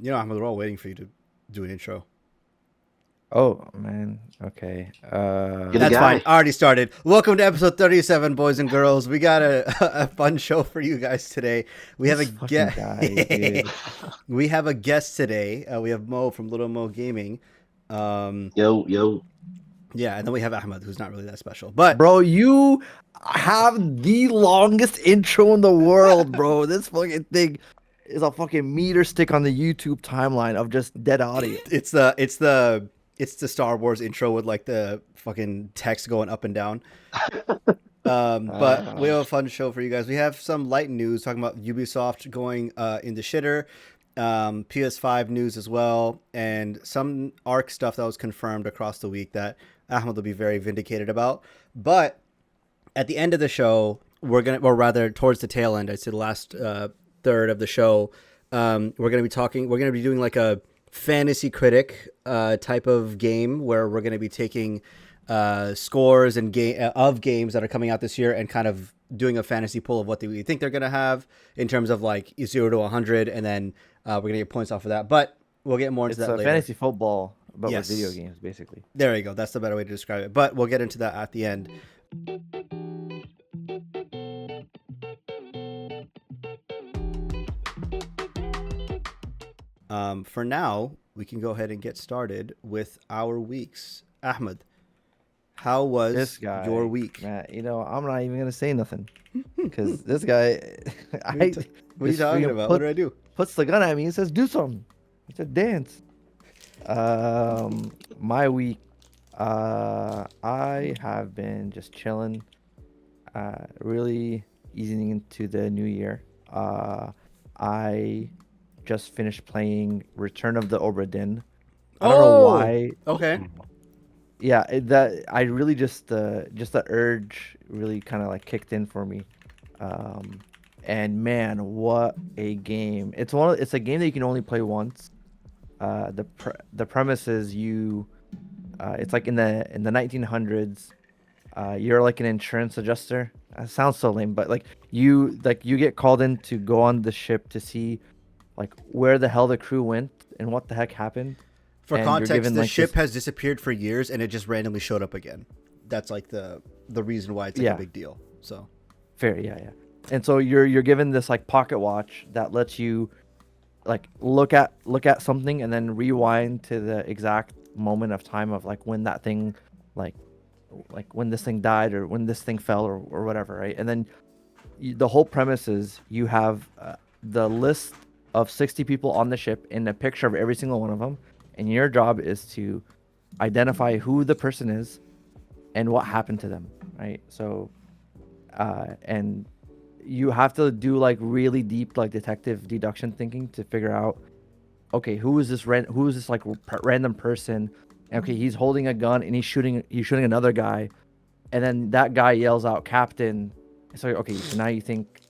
Ahmed, we're all waiting for you to do an intro. Oh man. Okay. You're the That's fine. guy. I already started. Welcome to episode 37, boys and girls. We got a fun show for you guys today. We have a This fucking guest. guy, dude. We have a guest today. We have Mo from Little Mo Gaming. Um, Yo, yo. yeah, and then we have Ahmed, who's not really that special. But Bro, you have the longest intro in the world, bro. This fucking thing is a fucking meter stick on the YouTube timeline of just dead audio. it's the Star Wars intro with like the fucking text going up and down. But we have a fun show for you guys. We have some light news talking about Ubisoft going in the shitter, PS5 news as well, and some ARC stuff that was confirmed across the week that Ahmed will be very vindicated about. But at the end of the show, or rather towards the tail end, I'd say the last third of the show, we're gonna be doing like a fantasy critic type of game where we're gonna be taking scores and of games that are coming out this year and kind of doing a fantasy pool of what we think they're gonna have in terms of like 0 to 100, and then we're gonna get points off of that. But we'll get more into It's that a later. fantasy football, but Yes. with video games, basically. There you go. That's the better way to describe it. But we'll get into that at the end. For now, we can go ahead and get started with our weeks. Ahmed, how was This guy, your week? man, I'm not even gonna say nothing because this guy, What are you this talking freaking about? What did I do? puts the gun at me and says, "Do something." I said, "Dance." My week, I have been just chilling, really easing into the new year. I just finished playing Return of the Obra Dinn. I don't know why. Okay. Yeah, that I really just the urge really kind of like kicked in for me. And man, what a game! It's a game that you can only play once. The premise is it's like in the 1900s. You're like an insurance adjuster. It sounds so lame, but you get called in to go on the ship to see like where the hell the crew went and what the heck happened. For And you're context, given, the like, ship this- has disappeared for years and it just randomly showed up again. That's like the reason why it's like Yeah. a big deal. So Fair, yeah. And so you're given this like pocket watch that lets you like look at something and then rewind to the exact moment of time of like when that thing like when this thing died or when this thing fell or whatever, right? And then the whole premise is you have the list of 60 people on the ship and a picture of every single one of them, and your job is to identify who the person is and what happened to them, right? So and you have to do like really deep like detective deduction thinking to figure out, okay, who is this like random person? Okay, he's holding a gun and he's shooting another guy, and then that guy yells out captain. So okay, so now you think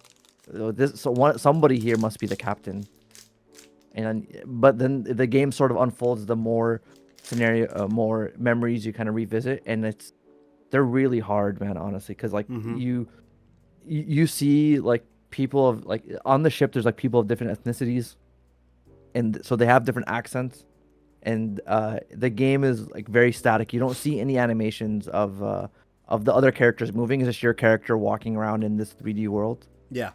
somebody here must be the captain. But then the game sort of unfolds the more more memories you kind of revisit, and they're really hard, man, honestly, because like you see like people of like on the ship there's like people of different ethnicities, and so they have different accents, and the game is like very static. You don't see any animations of the other characters moving. It's just your character walking around in this 3D world. yeah.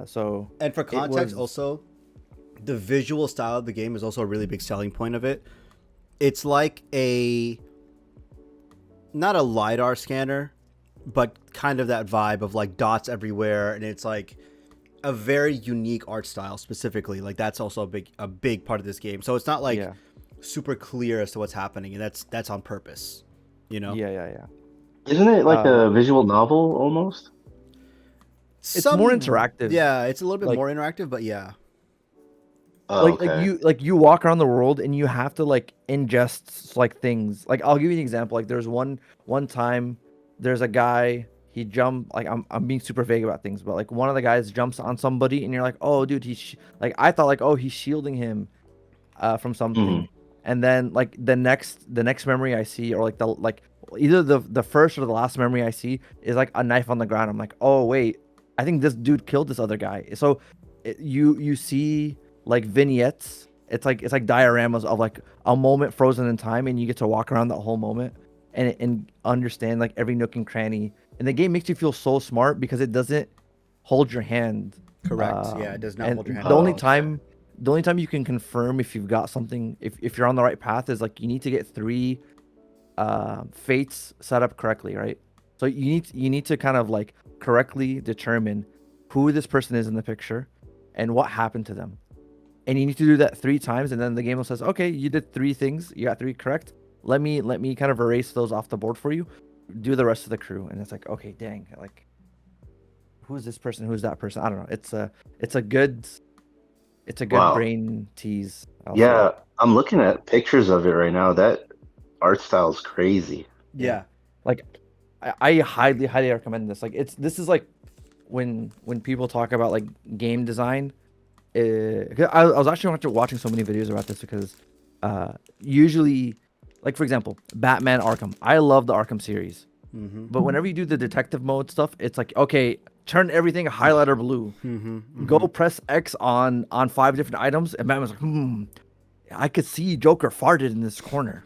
So And for it context, was also, the visual style of the game is also a really big selling point of it. It's like not a LiDAR scanner, but kind of that vibe of like dots everywhere. And it's like a very unique art style specifically. Like that's also a big part of this game. So it's not like yeah. super clear as to what's happening. And that's on purpose, you know? Yeah. Isn't it like Uh, a visual novel almost? It's more interactive. Yeah, it's a little bit Like- more interactive, but yeah. Oh, okay. like you walk around the world and you have to like ingest like things. Like I'll give you an example. Like there's one time there's a guy, he jumped, like I'm being super vague about things, but like one of the guys jumps on somebody and you're like, oh dude, like I thought like, oh, he's shielding him from something. And then like the next memory I see, or like either the first or the last memory I see is like a knife on the ground. I'm like, oh wait, I think this dude killed this other guy. So you see like vignettes. It's like dioramas of like a moment frozen in time, and you get to walk around that whole moment and understand like every nook and cranny. And the game makes you feel so smart because it doesn't hold your hand. Correct. Yeah, it does not And hold your hand. the only okay. time you can confirm if you've got something, if you're on the right path, is like you need to get 3 fates set up correctly, right? So you need to kind of like correctly determine who this person is in the picture and what happened to them. And you need to do that 3 times, and then the game will says, okay, you did 3 things, you got 3 correct. Let me kind of erase those off the board for you. Do the rest of the crew, and it's like, okay, dang, like who's this person? Who's that person? I don't know. It's a good Wow. brain tease. I'll say. Yeah, I'm looking at pictures of it right now. That art style is crazy. Yeah. Yeah. Like I highly recommend this. Like this is like when people talk about like game design. 'Cause I was actually watching so many videos about this because usually, like for example, Batman Arkham. I love the Arkham series, Mm-hmm. but whenever you do the detective mode stuff, it's like, okay, turn everything highlighter blue. Mm-hmm. Go press X on 5 different items, and Batman's like, I could see Joker farted in this corner.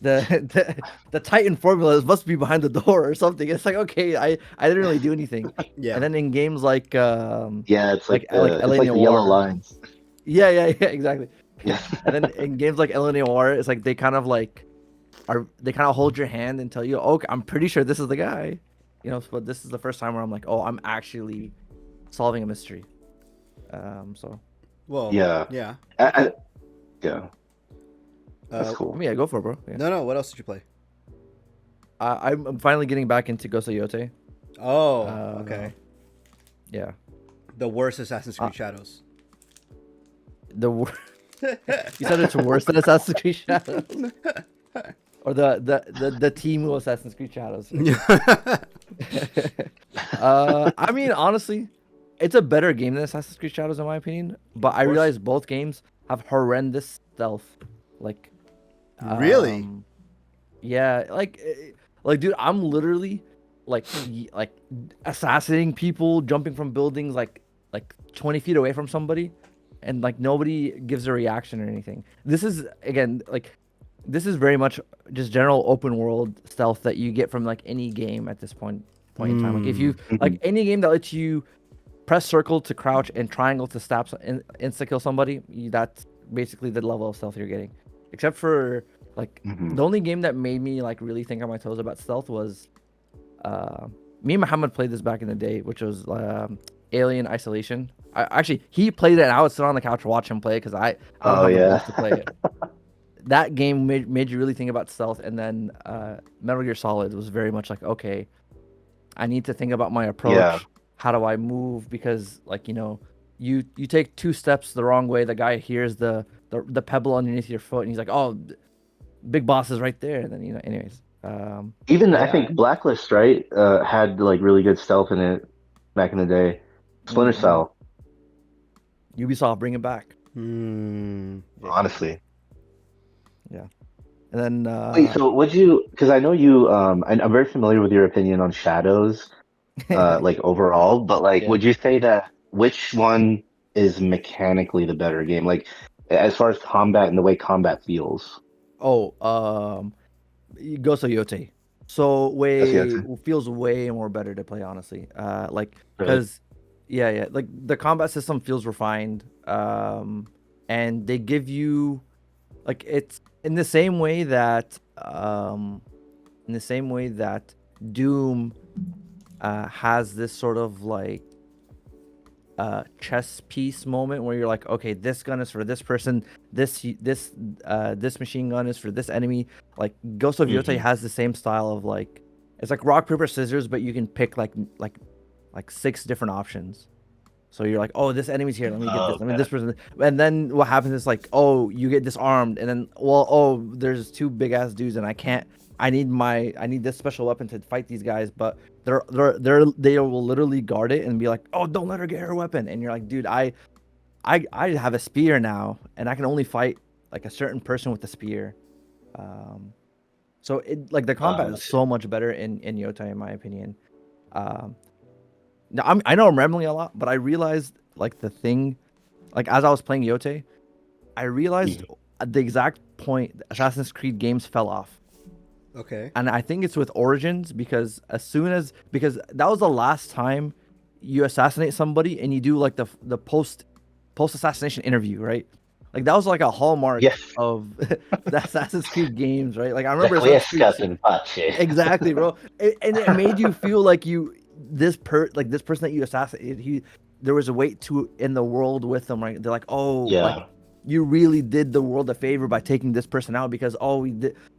The Titan formulas must be behind the door or something. It's like, okay, I didn't really do anything. Yeah. And then in games like Yeah, it's like like the LA yellow Noir, lines. yeah, exactly. Yeah. And then in games like LA Noir, it's like they kind of like they kind of hold your hand and tell you, okay, I'm pretty sure this is the guy, but this is the first time where I'm like, oh, I'm actually solving a mystery. So Well. Yeah. Yeah. Yeah. That's Uh, cool. yeah, go for it, bro. Yeah. no. What else did you play? I'm finally getting back into Ghost of Yote. Oh. Uh, Okay. Yeah. The worst Assassin's Creed Shadows. You said it's worse than Assassin's Creed Shadows, or the team of Assassin's Creed Shadows. I mean, honestly, it's a better game than Assassin's Creed Shadows in my opinion. But I course. realize both games have horrendous stealth. Like, Really? yeah, like, dude, I'm literally like assassinating people, jumping from buildings like 20 feet away from somebody, and like nobody gives a reaction or anything. This is again like this is very much just general open world stealth that you get from like any game at this point in time. Like if you like any game that lets you press circle to crouch and triangle to stab insta kill somebody, that's basically the level of stealth you're getting. Except for like the only game that made me like really think on my toes about stealth was me and Muhammad played this back in the day, which was Alien Isolation. Actually, he played it and I would sit on the couch watch him play because I don't Oh have the yeah. balls to play it. That game made you really think about stealth. And then Metal Gear Solid was very much like, okay, I need to think about my approach. Yeah. How do I move? Because like, you take 2 steps the wrong way, the guy hears the pebble underneath your foot and he's like, oh, big boss is right there. And then, anyways. Even I yeah. think Blacklist, right, had like really good stealth in it back in the day. Splinter Cell, Ubisoft, bring it back. honestly. Yeah. And then Wait, so would you? Because I know you. I'm very familiar with your opinion on Shadows, like overall. But like, Yeah. would you say that which one is mechanically the better game? Like, as far as combat and the way combat feels. Ghost of Yote. So That's the answer. feels way more better to play, honestly. Like Really? because yeah, like the combat system feels refined. And they give you like it's in the same way that Doom has this sort of like chess piece moment where you're like, okay, this gun is for this person, this machine gun is for this enemy. Like Ghost of Yote has the same style of like it's like rock paper scissors, but you can pick like 6 different options. So you're like, oh, this enemy's here. Let me get this. Let me this person. And then what happens is like, oh, you get disarmed, and then there's 2 big ass dudes, and I need this special weapon to fight these guys, but they will literally guard it and be like, oh, don't let her get her weapon. And you're like, dude, I have a spear now, and I can only fight like a certain person with the spear. So it like the combat is so much better in Yota, in my opinion. Now I know I'm rambling a lot, but I realized like the thing, like as I was playing Yote, I realized at the exact point Assassin's Creed games fell off. Okay. And I think it's with Origins because because that was the last time you assassinate somebody and you do like the post assassination interview, right? Like that was like a hallmark Yes. of the Assassin's Creed games, right? Like I remember Assassin's Creed Requiescat in pace. exactly, bro. And it made you feel like this person that you assassinated, there was a weight to in the world with them, right? They're like, oh, like Yeah. you really did the world a favor by taking this person out because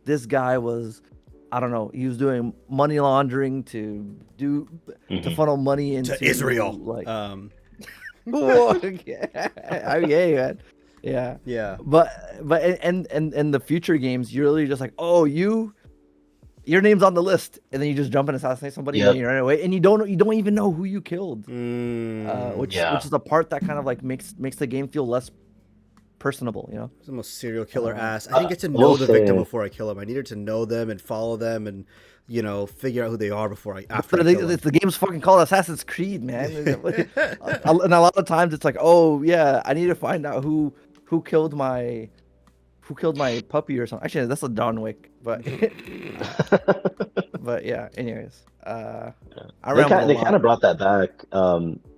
this guy was, I don't know, he was doing money laundering to funnel money into To Israel. like Yeah. yeah, yeah, man. Yeah. Yeah. But in the future games, you're really just like, oh, your name's on the list, and then you just jump and assassinate somebody, and Yep. then you run away, and you don't even know who you killed, which Yeah. is the part that kind of like makes the game feel less personable, you know. It's the most serial killer ass. I didn't get to know will the victim say- before I kill him. I needed to know them and follow them and figure out who they are before after But I kill them. the game's fucking called Assassin's Creed, man. And a lot of times it's like, oh yeah, I need to find out who killed my puppy or something. Actually, that's a John Wick, but but yeah. Anyways, I They rambled a they lot. kind of brought that back.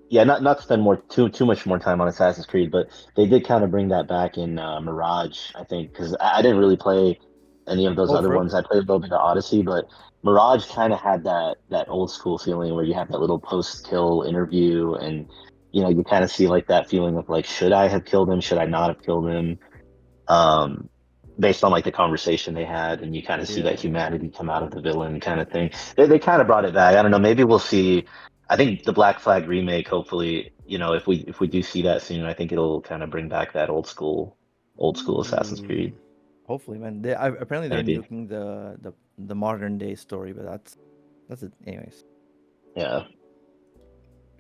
Yeah, not to spend too much more time on Assassin's Creed, but they did kind of bring that back in Mirage, I think, because I didn't really play any of those Oh, other for ones. I played a little bit of Odyssey, but Mirage kind of had that old school feeling where you have that little post kill interview, and you kind of see like that feeling of like, should I have killed him? Should I not have killed him? Um, Based on like the conversation they had, and you kind of see Yeah. that humanity come out of the villain kind of thing. They kind of brought it back. I don't know. Maybe we'll see. I think the Black Flag remake. Hopefully, if we do see that soon, I think it'll kind of bring back that old school Assassin's Creed. Hopefully, man. Apparently they're Maybe. nuking the modern day story, but that's it. Anyways, Yeah.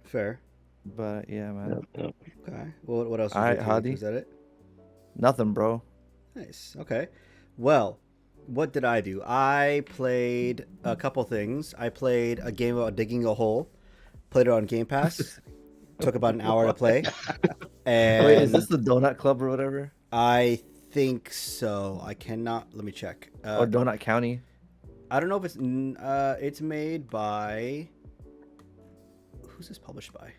Fair. but yeah, man. Yep. Okay. Well, what else was Alright, your Hadi. Is that it? Nothing, bro. Nice. Okay. Well, what did I do? I played a couple things. I played a game about digging a hole. Played it on Game Pass. Took about an hour to play. And Wait, is this the Donut Club or whatever? I think so. I cannot. Let me check. Or Donut County? I don't know if it's made by. Who's this published by?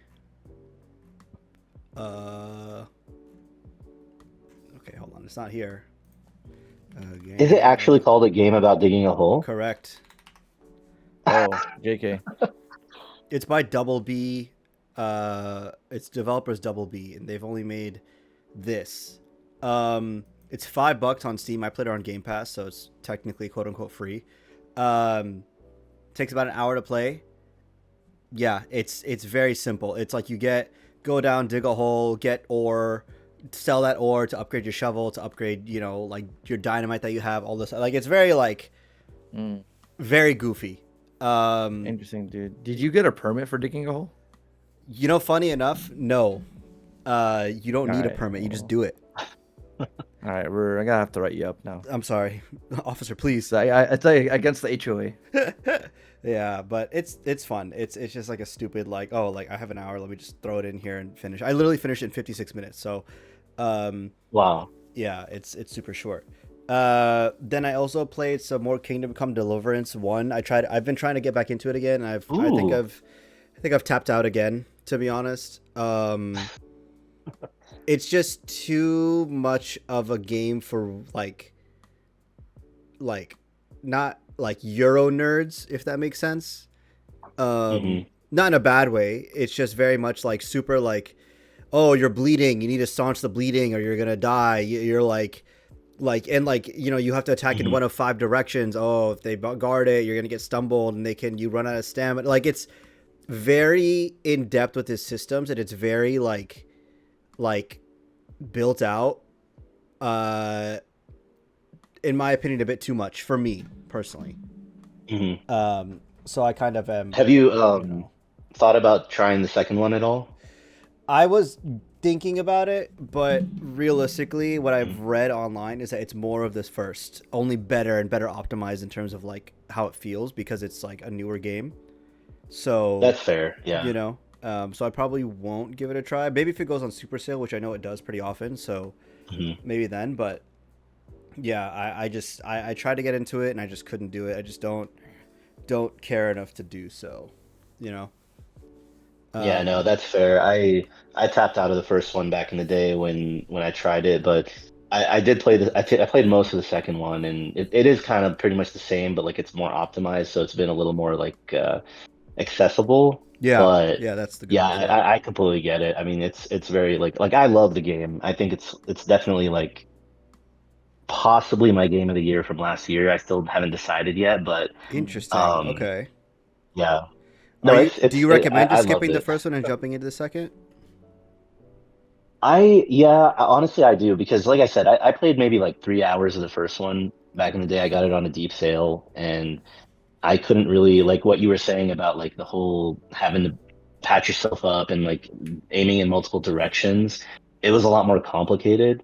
Okay, hold on. It's not here. Is it actually called a game about digging a hole? Correct. Oh, JK. It's by Double B. Its developers Double B, and they've only made this. It's $5 on Steam. I played it on Game Pass, so it's technically quote unquote free. Takes about an hour to play. Yeah, it's very simple. It's like you go down, dig a hole, get ore, sell that ore to upgrade your shovel, to upgrade, like your dynamite that you have, all this. Like it's very very goofy. Interesting, dude. Did you get a permit for digging a hole? Funny enough, no. You don't need a Alright, permit. You just do it. All right, I gotta have to write you up now. I'm sorry, officer, please. So I tell you, against the HOA. Yeah, but it's fun. It's just like a stupid I have an hour. Let me just throw it in here and finish. I literally finished it in 56 minutes. So, Wow. yeah, it's super short. Then I also played some more Kingdom Come Deliverance 1. I've been trying to get back into it again. And I think I've tapped out again, to be honest. It's just too much of a game for not like Euro nerds, if that makes sense. Not in a bad way. It's just very much super oh, you're bleeding, you need to staunch the bleeding or you're gonna die. You're you have to attack in one of 5 directions. Oh, if they guard it, you're gonna get stumbled and you run out of stamina. It's very in depth with his systems, and it's very built out. In my opinion, a bit too much for me personally. So I kind of am. Have you thought about trying the second one at all? I was thinking about it, but realistically, what I've read online is that it's more of this first, only better and better optimized in terms of how it feels, because it's a newer game. So That's fair. Yeah. So I probably won't give it a try. Maybe if it goes on super sale, which I know it does pretty often, so Mhm. maybe then. But yeah, I tried to get into it and I just couldn't do it. I just don't care enough to do so, you know. Yeah, no, Um, that's fair. I tapped out of the first one back in the day when I tried it, but I did play I played most of the second one, and it is kind of pretty much the same, but like it's more optimized, so it's been a little more like accessible. yeah, But yeah, that's the good yeah, word. Yeah, I completely get it. I mean, it's very like I love the game. I think it's definitely like possibly my game of the year from last year. I still haven't decided yet, but interesting. um Okay, yeah. are No, you? Do you recommend I just loved skipping the it. first one and jumping into the second? Honestly I do because like I said, I played maybe like 3 hours of the first one back in the day. I got it on a deep sale and I couldn't really like what you were saying about like the whole having to patch yourself up and like aiming in multiple directions. It was a lot more complicated.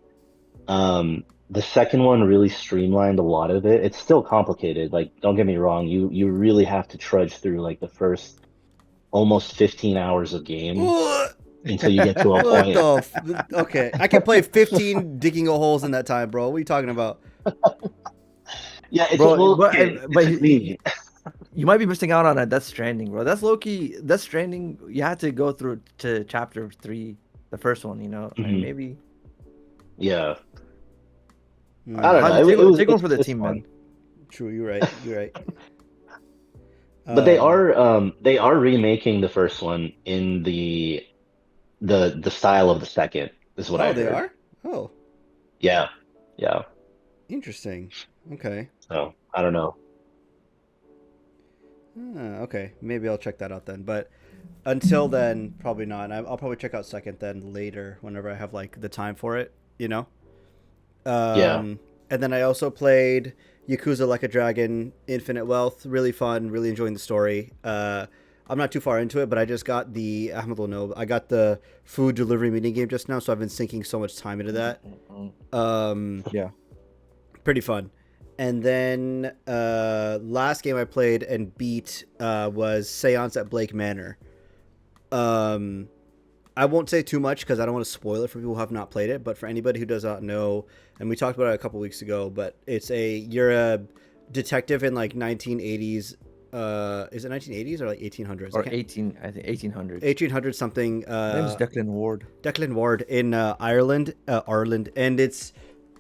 The second one really streamlined a lot of it. It's still complicated. Like, don't get me wrong, you really have to trudge through like the first almost 15 hours of game What until you get to a point. the? Okay, I can play 15 digging holes in that time, bro. What are you talking about? Yeah, it's Bro. well, But okay, but it's just me. you might be missing out on a Death Stranding, bro. That's low key. Death Stranding. You had to go through to chapter 3, the first one. You know, like Mhm. maybe. Yeah, I don't know. Hmm. Haji, take one It's for the team, fun. man. True, you're right. You're right. But Um, they are remaking the first one in the style of the second, is what oh, I they heard. are. Oh, Yeah. Yeah. interesting. Okay. So, I don't know. Okay. Maybe I'll check that out then. But until then, probably not. I'll probably check out second then later whenever I have like the time for it. You know. Yeah. And then I also played Yakuza Like a Dragon Infinite Wealth. Really fun. Really enjoying the story. I'm not too far into it, but I just got the Ahmed will know. I got the food delivery mini game just now, so I've been sinking so much time into that. Um, Yeah. Pretty fun. And then last game I played and beat was Seance at Blake Manor. Um, I won't say too much because I don't want to spoil it for people who have not played it. But for anybody who does not know, and we talked about it a couple weeks ago, but you're a detective in like 1980s. Is it 1980s or like 1800s? I Or can't. 18, I think 1800s. 1800 something. My name is Declan Ward. Declan Ward in Ireland, and it's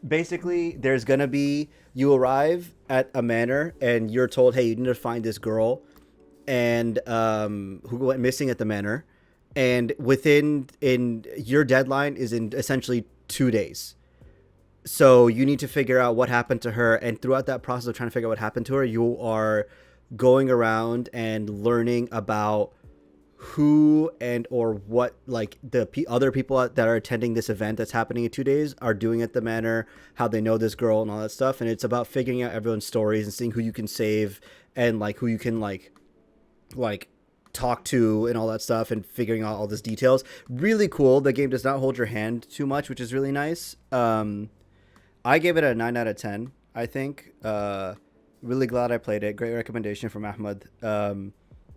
basically there's gonna be you arrive at a manor and you're told, hey, you need to find this girl and who went missing at the manor, and within in your deadline is in essentially 2 days. So you need to figure out what happened to her, and throughout that process of trying to figure out what happened to her, you are going around and learning about who and or what like the other people that are attending this event that's happening in 2 days are doing at the manor, how they know this girl and all that stuff. And it's about figuring out everyone's stories and seeing who you can save and like who you can like talk to and all that stuff and figuring out all these details. Really cool. The game does not hold your hand too much, which is really nice. I gave it a 9 out of 10, I think. Really glad I played it. Great recommendation from Ahmed.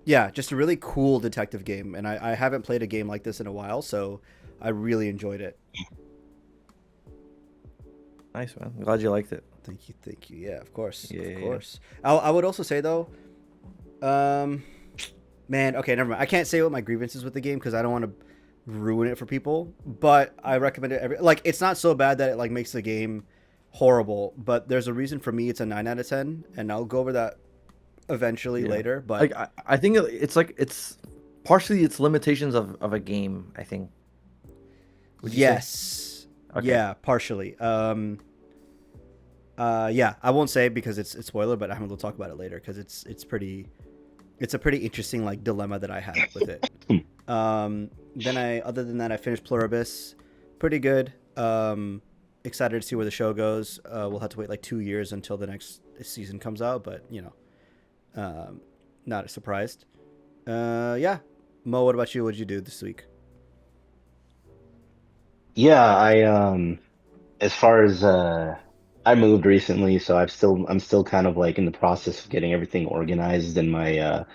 Yeah, just a really cool detective game, and I haven't played a game like this in a while, so I really enjoyed it. Nice, man. Glad you liked it. Thank you, thank you. Yeah, of course, Yeah, of yeah, yeah. course. I would also say though, um, man, okay, never mind. I can't say what my grievances with the game because I don't want to ruin it for people. But I recommend it. Like, it's not so bad that it like makes the game horrible, but there's a reason for me it's a 9 out of 10, and I'll go over that eventually Yeah. later. But Like I think it's like it's partially its limitations of a game, I think. Would you say? yes, Okay. yeah, partially. Yeah, I won't say because it's spoiler, but I'm gonna talk about it later because it's a pretty interesting like dilemma that I had with it. Then other than that, I finished Pluribus, pretty good. Excited to see where the show goes. We'll have to wait like 2 years until the next season comes out, but not surprised. Yeah, Mo, what about you? What did you do this week? Yeah, as far as I moved recently, so I'm still kind of like in the process of getting everything organized in my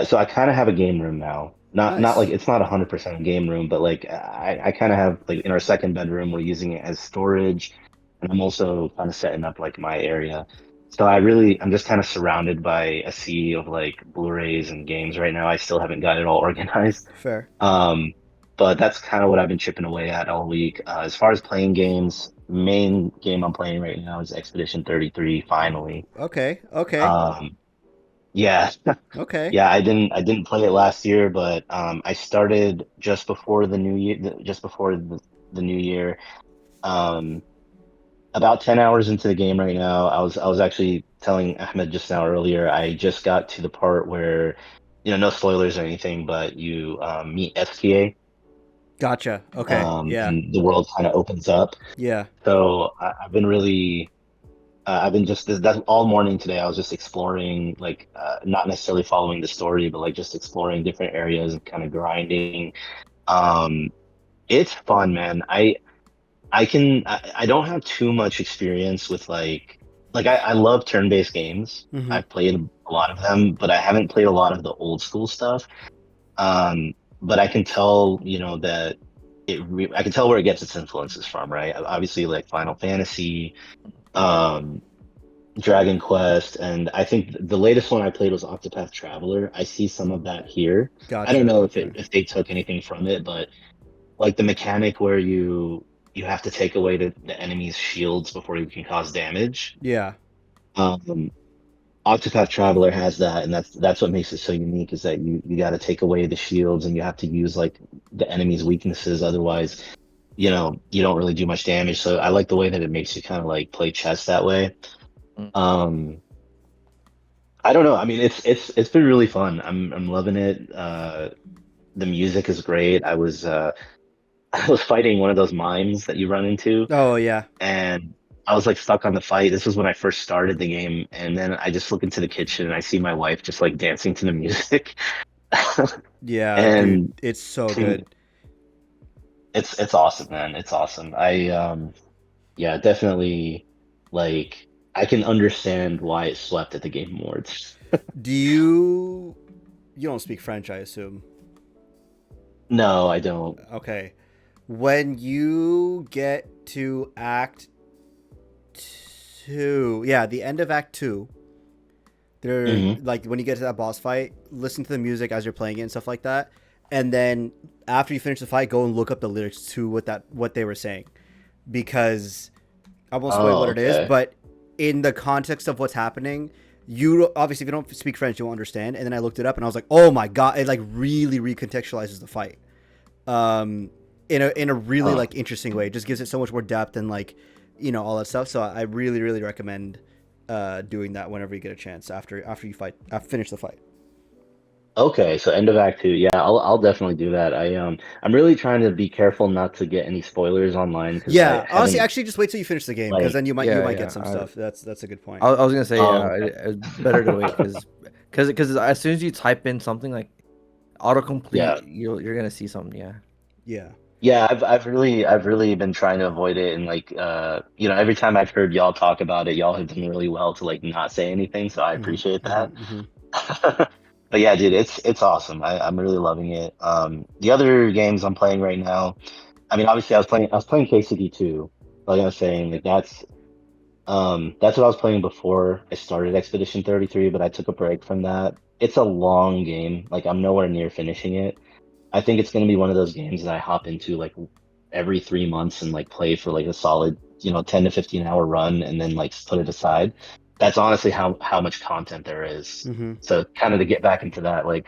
so I kind of have a game room now. Not like Nice. it's not 100% a game room, but like I kind of have like in our second bedroom, we're using it as storage, and I'm also kind of setting up like my area. So I'm just kind of surrounded by a sea of like Blu-rays and games right now. I still haven't got it all organized. Fair. Um, but that's kind of what I've been chipping away at all week. As far as playing games, main game I'm playing right now is Expedition 33, finally. Okay. Okay. Um, yeah, Okay. yeah, I didn't play it last year, but I started just before the new year, just before the new year. Um, about 10 hours into the game right now. I was actually telling Ahmed just now earlier, I just got to the part where, no spoilers or anything, but you meet STA, Gotcha. Okay. Yeah. and the world kind of opens up. Yeah. So I've been really I've been just that's all morning today. I was just exploring, like, not necessarily following the story, but like just exploring different areas and kind of grinding. Um, it's fun, man. I don't have too much experience with I love turn-based games. Mm-hmm. I've played a lot of them, but I haven't played a lot of the old school stuff. But I can tell, that I can tell where it gets its influences from, right? Obviously, like Final Fantasy, um, Dragon Quest, and I think the latest one I played was Octopath Traveler. I see some of that here. I don't Gotcha. know Okay. if they took anything from it, but like the mechanic where you have to take away the enemy's shields before you can cause damage. Yeah. Um, Octopath Traveler has that, and that's what makes it so unique is that you got to take away the shields and you have to use like the enemy's weaknesses. Otherwise, you don't really do much damage. So I like the way that it makes you kind of like play chess that way. Mm. Um, I don't know. I mean, it's been really fun. I'm loving it. The music is great. I was fighting one of those mimes that you run into, Oh yeah. and I was like stuck on the fight. This was when I first started the game, and then I just look into the kitchen and I see my wife just like dancing to the music. Yeah, dude. And It's so she, good. it's awesome, man. It's awesome. Yeah, definitely, like, I can understand why it swept at the Game Awards. Do you? You don't speak French, I assume. No, I don't. Okay. When you get to Act Two, yeah, the end of Act Two, there, Hmm. like when you get to that boss fight, listen to the music as you're playing it and stuff like that, and then after you finish the fight, go and look up the lyrics to what they were saying, because I won't spoil what Oh, it is, okay. but in the context of what's happening, you obviously if you don't speak French, you won't understand. And then I looked it up, and I was like, oh my god, it like really recontextualizes the fight, um, in a really Huh. like interesting way. It just gives it so much more depth and like all that stuff. So I really recommend doing that whenever you get a chance after you finish the fight. Okay, so end of Act Two. Yeah, I'll definitely do that. I'm really trying to be careful not to get any spoilers online because I Yeah, honestly, haven't actually, just wait till you finish the game because like. then you Yeah, might get yeah. some stuff. That's a good point. I was gonna say Oh, yeah, okay. it's better to wait because as soon as you type in something like Yeah. autocomplete, you're gonna see something. Yeah. Yeah. Yeah, I've really been trying to avoid it, and like every time I've heard y'all talk about it, y'all have done really well to like not say anything, so I Hmm. appreciate Hmm. that. Hmm. But yeah, dude, it's awesome. I'm really loving it. The other games I'm playing right now, I mean, obviously I was playing KCD 2. Like I was saying, like that's what I was playing before I started Expedition 33, but I took a break from that. It's a long game. Like I'm nowhere near finishing it. I think it's going to be one of those games that I hop into like every 3 months and like play for like a solid, 10 to 15 hour run and then like put it aside. That's honestly how much content there is. Hmm. So kind of to get back into that, like,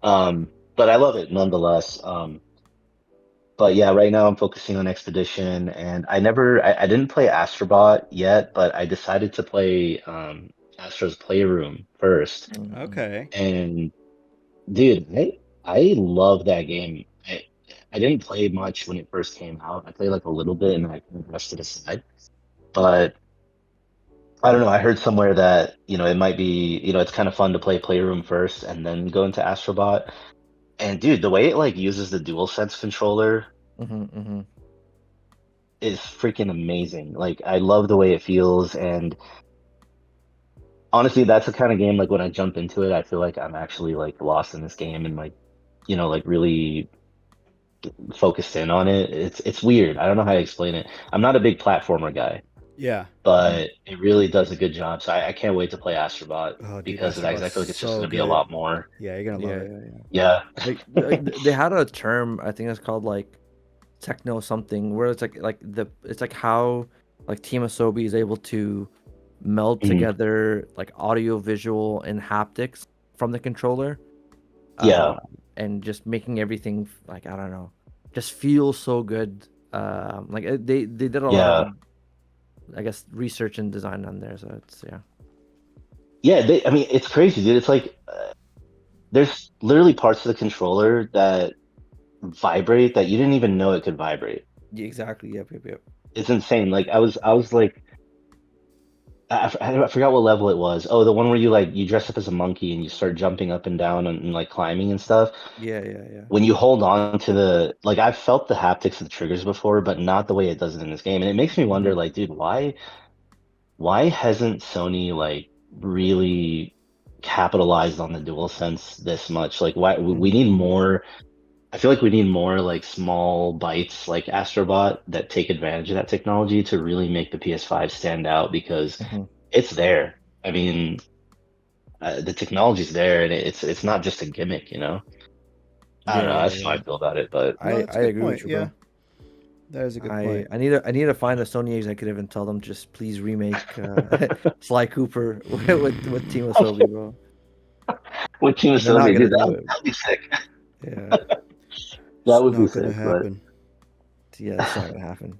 but I love it nonetheless. But yeah, right now I'm focusing on Expedition, and I didn't play Astrobot yet, but I decided to play Astro's Playroom first. Mm-hmm. Okay. And dude, I love that game. I didn't play much when it first came out. I played like a little bit and I kind of brushed it aside. But I don't know. I heard somewhere that it might be it's kind of fun to play Playroom first and then go into Astrobot. And dude, the way it like uses the DualSense controller Mm-hmm. Mm-hmm. is freaking amazing. Like I love the way it feels, and honestly, that's the kind of game like when I jump into it, I feel like I'm actually like lost in this game and like like really focused in on it. It's weird. I don't know how to explain it. I'm not a big platformer guy, Yeah. but it really does a good job. So I can't wait to play Astrobot Oh, dude, because I Astrobot's feel like it's just so going to be a good. lot more. Yeah, you're gonna love Yeah, it. yeah, yeah. Yeah. They had a term, I think it's called like techno something, where it's it's like how like Team Asobi is able to meld Mhm. together like audio, visual, and haptics from the controller, uh, Yeah. and just making everything like I don't know, just feel so good. They did a lot of Yeah. I guess research and design on there, so it's yeah. Yeah. I mean, it's crazy, dude. It's like there's literally parts of the controller that vibrate that you didn't even know it could vibrate. Yeah, exactly. Yep, yep, yep. It's insane. Like I was like, I forgot what level it was. Oh, the one where you dress up as a monkey and you start jumping up and down and like climbing and stuff. Yeah, yeah, yeah. When you hold on to like I've felt the haptics of the triggers before, but not the way it does it in this game. And it makes me wonder, Mhm, like, dude, why hasn't Sony like really capitalized on the DualSense this much? Like, why we mhm, need more. I feel like we need more like small bytes like Astrobot that take advantage of that technology to really make the PS5 stand out because mhm. it's there. I mean, the technology's there, and it's not just a gimmick, you know? I don't Yeah, know. yeah, That's how I yeah. feel about it, but No, that's I a good agree point. with you, Yeah, bro. that is a good point. I need to find a Sony executive and tell them just please remake Sly Cooper with Team Asobi, bro. with Team They're not Asobi, gonna dude, do it. that'd be sick. Yeah, That It's would be not gonna sick, but happen. yeah, that's not gonna happen.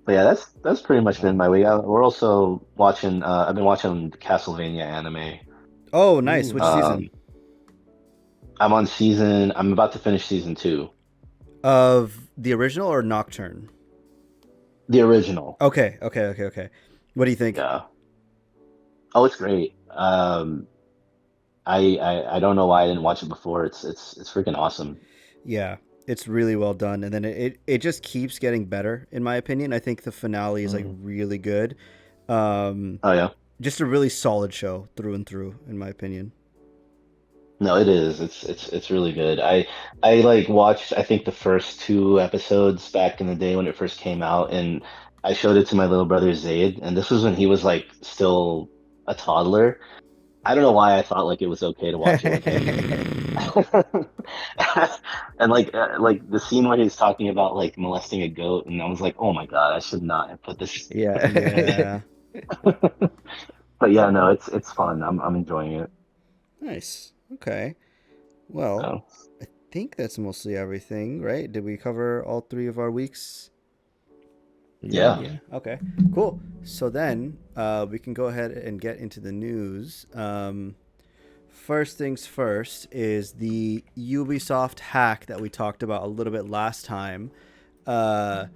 yeah, that's pretty much been Uh, my week. We're also watching. I've been watching the Castlevania anime. Oh, nice. ooh, Which nice. season? Um, I'm on season. I'm about to finish season two, Of the original or Nocturne? the original. Okay, okay, okay, okay. What do you think? Yeah. Oh, it's great. I don't know why I didn't watch it before. It's freaking awesome. Yeah, it's really well done, and then it just keeps getting better, in my opinion. I think the finale is like Mm, really good. Um, Oh yeah. just a really solid show through and through, in my opinion. No, it is. It's really good. I like watched I think the first two episodes back in the day when it first came out, and I showed it to my little brother Zaid, and this was when he was like still a toddler. I don't know why I thought like it was okay to watch it with him. And like the scene where he's talking about like molesting a goat, and I was like, oh my God, I should not have put this. yeah. Yeah, But yeah, no, it's fun. I'm enjoying it. nice. Okay. Well, So I think that's mostly everything, right? Did we cover all three of our weeks? Yeah. yeah. Yeah. Okay. Cool. So then we can go ahead and get into the news. First things first is the Ubisoft hack that we talked about a little bit last time. Uh,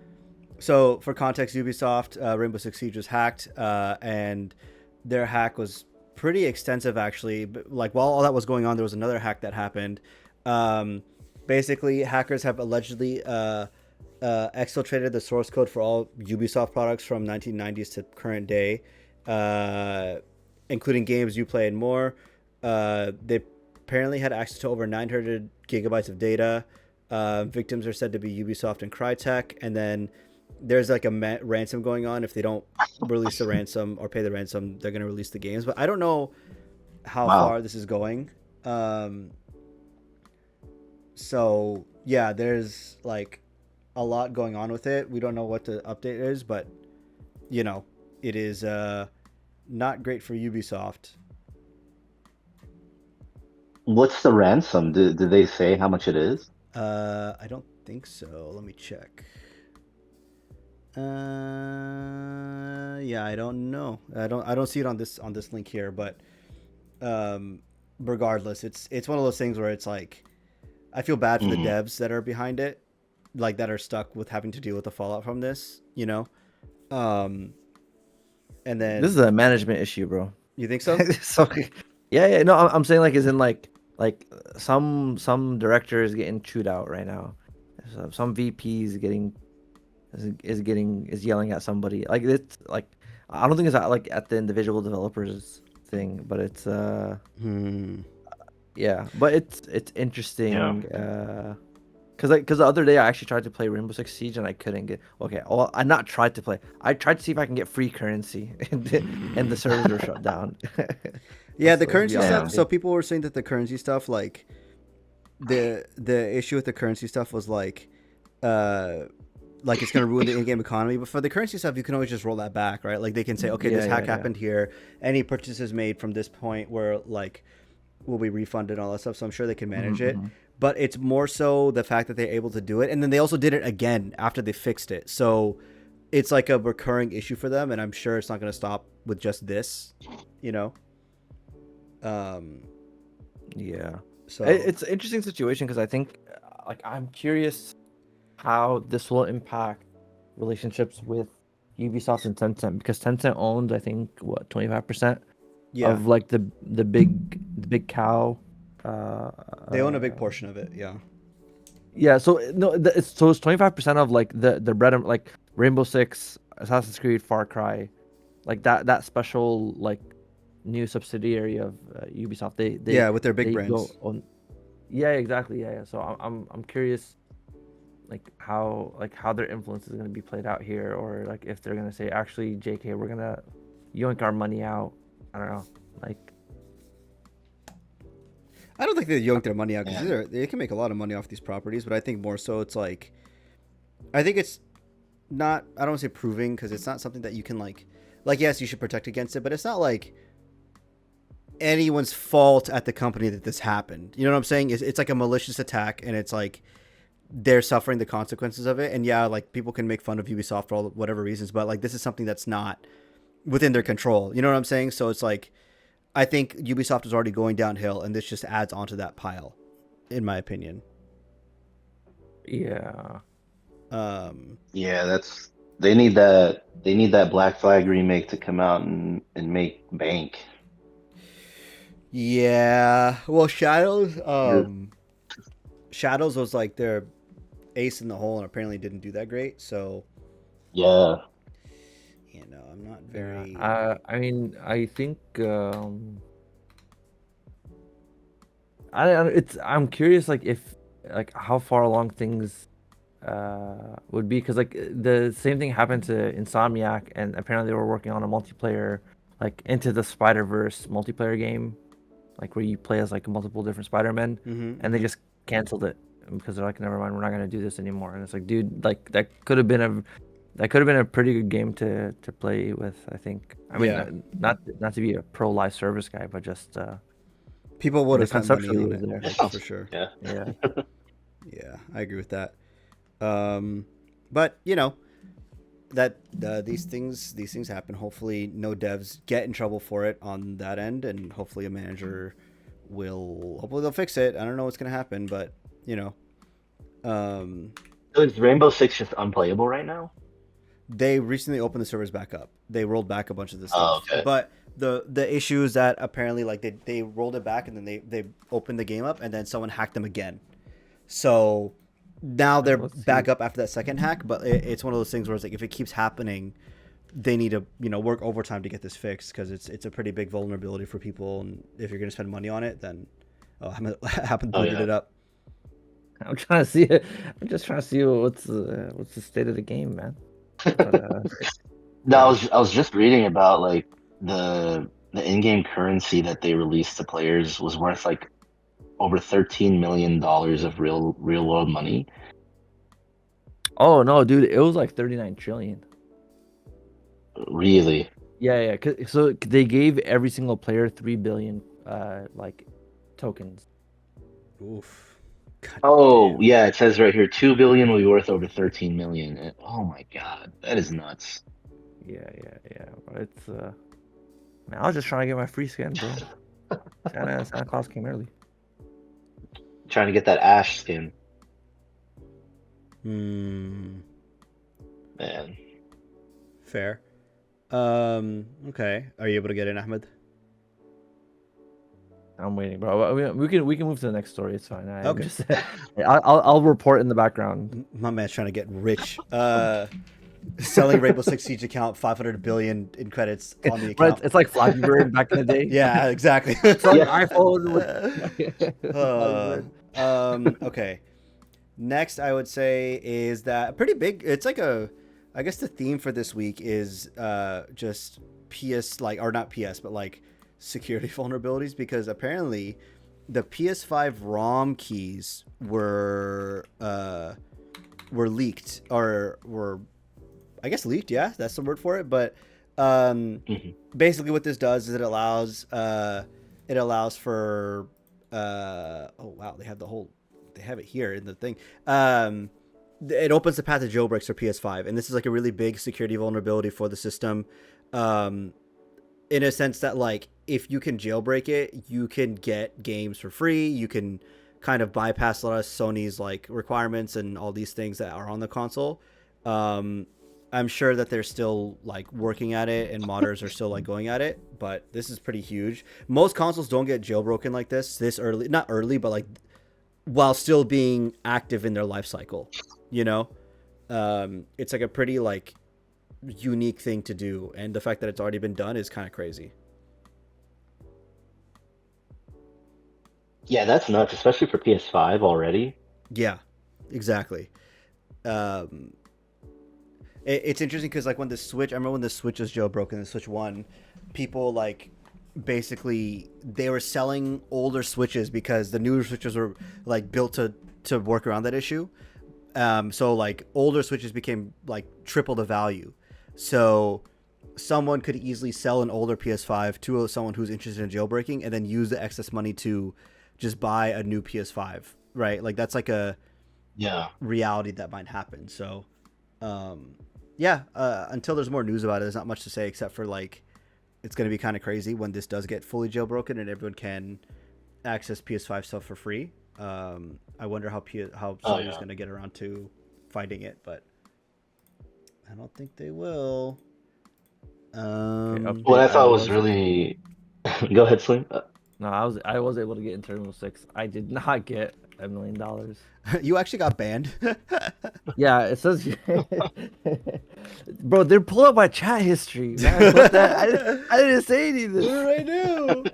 so for context, Ubisoft Rainbow Six Siege was hacked, and their hack was pretty extensive actually. But like while all that was going on, there was another hack that happened. Um, Basically, hackers have allegedly exfiltrated the source code for all Ubisoft products from 1990s to current day, uh, including games you play and more. They apparently had access to over 900 gigabytes of data. Victims are said to be Ubisoft and Crytek, and then there's like a ransom going on. If they don't release the ransom or pay the ransom, they're going to release the games. But I don't know how Wow. far this is going. So yeah, there's like a lot going on with it. We don't know what the update is, but you know, it is not great for Ubisoft. What's the ransom? Did they say how much it is? I don't think so. Let me check. Yeah, I don't know. I don't see it on this link here, but um, regardless, it's one of those things where it's like I feel bad for the Mm. devs that are behind it, like that are stuck with having to deal with the fallout from this. You know, um, and This then is a management issue, bro. you think so? So, yeah, yeah. No, I'm saying like, is in like some director is getting chewed out right now. So some VP is getting is yelling at somebody. Like it's like I don't think it's at, like at the individual developers thing, but it's Hmm. Yeah, but it's interesting. Cause the other day I actually tried to play Rainbow Six Siege and I couldn't get. Okay, well, I not tried to play. I tried to see if I can get free currency, and the servers were shut down. Yeah, the So, to be currency stuff. honest, So people were saying that the currency stuff, like the issue with the currency stuff was uh, like it's gonna ruin the in-game economy. But for the currency stuff, you can always just roll that back, right? Like they can say, okay, this hack yeah. happened here. Any purchases made from this point were like will be refunded and all that stuff. So I'm sure they can manage it. Mm-hmm. But it's more so the fact that they're able to do it, and then they also did it again after they fixed it. So it's like a recurring issue for them, and I'm sure it's not going to stop with just this, you know. Yeah. So It's an interesting situation because I think, like, I'm curious how this will impact relationships with Ubisoft and Tencent because Tencent owns, I think, what 25% yeah, of like the big cow. they own a big portion of it. Yeah. Yeah. So no, it's 25% of like the bread and like Rainbow Six, Assassin's Creed, Far Cry, like that special like new subsidiary of Ubisoft. Yeah, with their big they brands. go on. Yeah, exactly. Yeah. So I'm curious, like how their influence is gonna be played out here, or like if they're gonna say actually, JK, we're gonna yoink our money out. I don't know, like. I don't think they yoink their money out because Yeah. they can make a lot of money off these properties, but I think more so it's like, I think it's not. I don't want to say proving because it's not something that you can like yes, you should protect against it, but it's not like anyone's fault at the company that this happened. You know what I'm saying? It's like a malicious attack, and it's like they're suffering the consequences of it. And yeah, like people can make fun of Ubisoft for all whatever reasons, but like this is something that's not within their control. You know what I'm saying? So it's like I think Ubisoft is already going downhill, and this just adds onto that pile, in my opinion. Yeah. Yeah, that's they need that Black Flag remake to come out and make bank. Yeah. Well, Shadows. Yeah. Shadows was like their ace in the hole, and apparently didn't do that great. So, Yeah. you know, I'm not very. I mean, I think I'm curious like if like how far along things would be because like the same thing happened to Insomniac and apparently they were working on a multiplayer like Into the Spider-Verse multiplayer game like where you play as like multiple different Spider-Men and they just canceled it because they're like never mind, we're not going to do this anymore. And it's like, dude, like that could have been a pretty good game to play with, I think. I mean, Yeah. not to be a pro live service guy, but just People would the have spent money conceptually on was it, there. like, for sure. Yeah. Yeah. Yeah, I agree with that. But you know that these things happen. Hopefully, no devs get in trouble for it on that end, and hopefully, a manager hopefully they'll fix it. I don't know what's gonna happen, but you know, So is Rainbow Six just unplayable right now? they recently opened the servers back up. They rolled back a bunch of this Oh, stuff, okay. but the issue is that apparently like they rolled it back and then they opened the game up and then someone hacked them again. So now they're Let's see. back up after that second hack, but it's one of those things where it's like if it keeps happening, they need to work overtime to get this fixed because it's a pretty big vulnerability for people, and if you're gonna spend money on it, then I haven't booted yeah. it up. I'm trying to see it. I'm just trying to see what's the state of the game, man. But, No, I was just reading about like the in-game currency that they released to players was worth like over $13 million of real world money. oh no, dude, it was like 39 trillion. Really? Yeah. So they gave every single player 3 billion like tokens. Oof. God Oh, damn. yeah, it says right here 2 billion will be worth over 13 million. Oh my God, that is nuts. Yeah. But it's man, I was just trying to get my free skin, bro. Santa Claus came early. Trying to get that Ash skin, Hmm. man. Fair. Okay. Are you able to get in, Ahmed? I'm waiting, bro. We can move to the next story. It's fine. Okay. Just, I'll report in the background. My man's trying to get rich. selling Rainbow Six Siege account, 500 billion in credits on the Right, account. it's like Flappy Bird back in the day. Yeah, exactly. Selling Yeah. iPhone with Flappy Uh, Bird. okay. Next, I would say is that pretty big. It's like a, I guess the theme for this week is just PS like or not PS, but like security vulnerabilities because apparently the PS5 ROM keys were leaked or were I guess leaked. Yeah, that's the word for it. But Mhm. basically, what this does is it allows for oh wow, they have it here in the thing. It opens the path to jailbreaks for PS5, and this is like a really big security vulnerability for the system. Um, in a sense that like if you can jailbreak it, you can get games for free. You can kind of bypass a lot of Sony's like requirements and all these things that are on the console. Um, I'm sure that they're still like working at it and modders are still like going at it, but this is pretty huge. Most consoles don't get jailbroken like this early, not early, but like while still being active in their life cycle, you know? It's like a pretty like unique thing to do, and the fact that it's already been done is kind of crazy. Yeah, that's nuts, especially for PS5 already. Yeah, exactly. Um, it's interesting because like when the Switch, I remember when the Switch was jailbroken, the Switch One, people like basically they were selling older Switches because the newer Switches were like built to work around that issue. So like older Switches became like triple the value. So someone could easily sell an older PS5 to someone who's interested in jailbreaking and then use the excess money to just buy a new PS5, right? Like that's like a Yeah. reality that might happen. So, um, yeah, until there's more news about it, there's not much to say except for like it's going to be kind of crazy when this does get fully jailbroken and everyone can access PS5 stuff for free. I wonder how Oh Sony's yeah. going to get around to fighting it, but I don't think they will. Okay, What update. I I thought was was really go ahead, Slim. no, I was able to get into Rainbow Six. I did not get $1 million. You actually got banned. Yeah, it says, bro, they're pulling up my chat history, man. What that? I didn't say any of What this. did I do?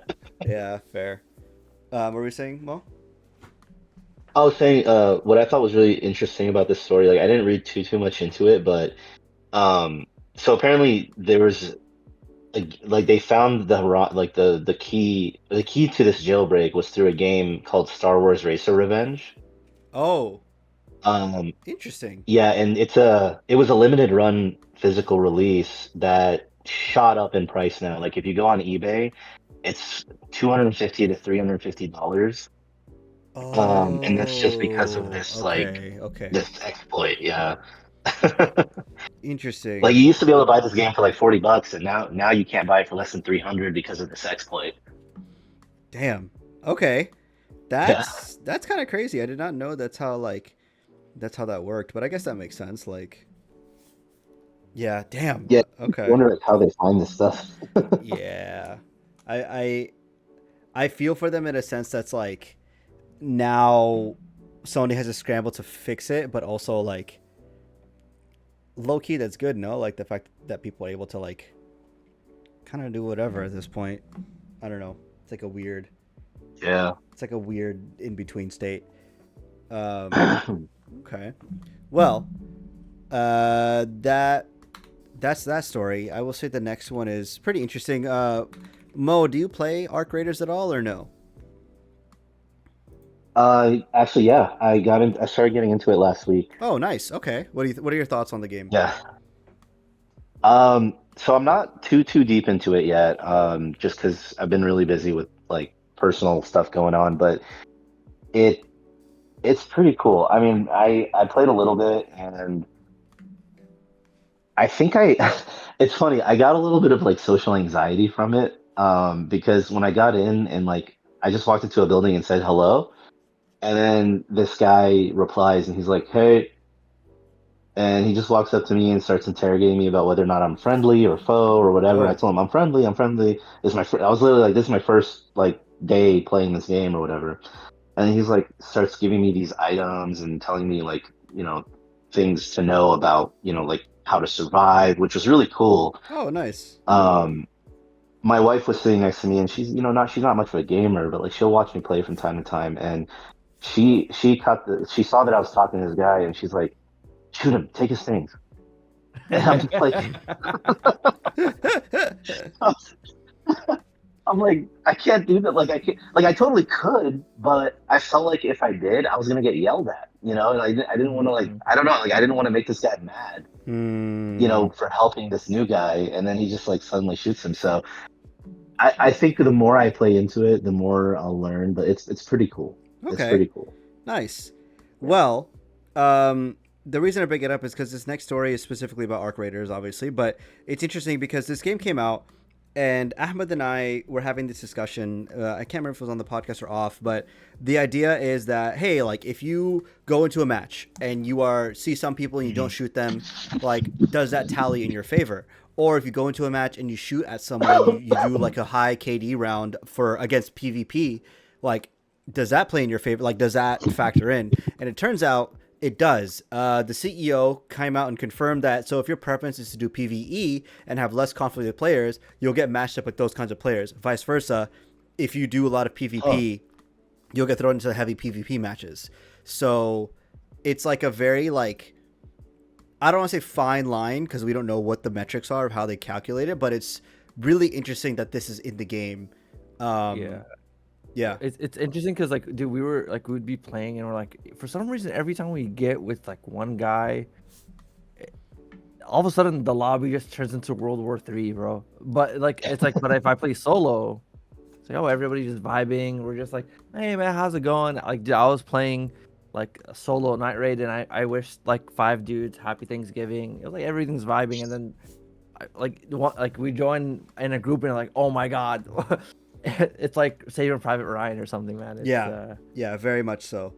Yeah, fair. What were we saying, Mo? I was saying, what I thought was really interesting about this story, like I didn't read too much into it, but um, so apparently there was like they found like the key to this jailbreak was through a game called Star Wars Racer Revenge. Oh, Um, interesting. yeah, and it was a limited run physical release that shot up in price now. Like if you go on eBay, it's 250 to $350. And that's just because of Oh, this like okay, okay. this exploit. Yeah. Like you Interesting. used to be able to buy this game for like $40, and now you can't buy it for less than 300 because of this exploit. Damn. Okay. Yeah. That's kind of crazy. I did not know that's how that worked, but I guess that makes sense. Like, yeah, damn. Yeah. You Okay. wonder like how they find this stuff. Yeah. I I I feel for them in a sense that's like now Sony has to scramble to fix it, but also like low key that's good, no? Like the fact that people are able to like kind of do whatever at this point. I don't know. It's like a weird Yeah. it's like a weird in between state. Um okay. Well, that's that story. I will say the next one is pretty interesting. Mo, do you play Arc Raiders at all or no? Actually, yeah, I started getting into it last week. Oh, nice. Okay. What are your thoughts on the game? Yeah. So I'm not too deep into it yet, just because I've been really busy with like personal stuff going on, but it it's pretty cool. I mean, I played a little bit and I think I it's funny, I got a little bit of like social anxiety from it, because when I got in and like I just walked into a building and said hello, and then this guy replies and he's like, "Hey," and he just walks up to me and starts interrogating me about whether or not I'm friendly or foe or whatever. I Oh, told him I'm friendly. I'm friendly. This is I was literally like, this is my first like day playing this game or whatever. And he's like, starts giving me these items and telling me like, things to know about, like how to survive, which was really cool. Oh, nice. Um, my wife was sitting next to me, and she's not much of a gamer, but like she'll watch me play from time to time, and she saw that I was talking to this guy, and she's like, shoot him, take his things. And I'm just like, I'm like, I can't do that. Like I can't, like I totally could, but I felt like if I did, I was gonna get yelled at, and I didn't want to like, Mhm. I don't know, like I didn't want to make this guy mad, Hmm. for helping this new guy, and then he just like suddenly shoots him. So I think the more I play into it, the more I'll learn. But it's pretty cool. It's Okay. pretty cool. Nice. Yeah. Well, the reason I bring it up is because this next story is specifically about Arc Raiders, obviously, but it's interesting because this game came out, and Ahmed and I were having this discussion. I can't remember if it was on the podcast or off, but the idea is that hey, like if you go into a match and see some people and you don't shoot them, like does that tally in your favor? Or if you go into a match and you shoot at someone and you do like a high KD round for against PvP, like does that play in your favor? Like does that factor in? And it turns out it does. The CEO came out and confirmed that. So if your preference is to do PVE and have less conflict with players, you'll get matched up with those kinds of players. Vice versa, if you do a lot of Huh. PvP, you'll get thrown into heavy PvP matches. So it's like a very like I don't want to say fine line because we don't know what the metrics are of how they calculate it, but it's really interesting that this is in the game. Yeah. Yeah. It's interesting because like, dude, we'd be playing and we're like, for some reason, every time we get with like one guy, all of a sudden the lobby just turns into World War III, bro. But like, it's like, but if I play solo, it's like, oh, everybody's just vibing. We're just like, hey man, how's it going? Like, dude, I was playing like a solo night raid, and I wished like 5 dudes happy Thanksgiving. It was like everything's vibing, and then like we join in a group and like, oh my god. It's like Saving Private Ryan or something, man. It's Yeah. Yeah, very much so.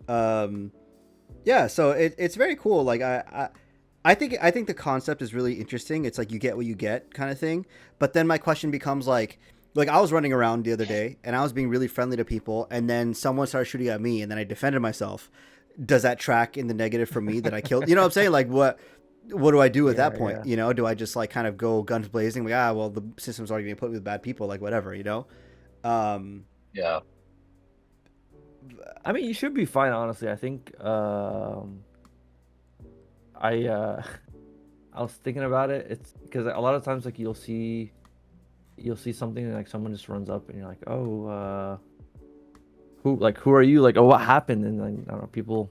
Um, yeah, so it's very cool. Like I think the concept is really interesting. It's like you get what you get kind of thing. But then my question becomes like I was running around the other day and I was being really friendly to people and then someone started shooting at me and then I defended myself. Does that track in the negative for me that I killed? You know what I'm saying? Like what do I do at yeah, that yeah. point? Do I just like kind of go guns blazing? Like, well, the system's already being put with bad people, like whatever. Um, Yeah. I mean, you should be fine, honestly. I think I I was thinking about it. It's because a lot of times like you'll see something and like someone just runs up and you're like, oh, who are you? Like, oh, what happened? And then I don't know, people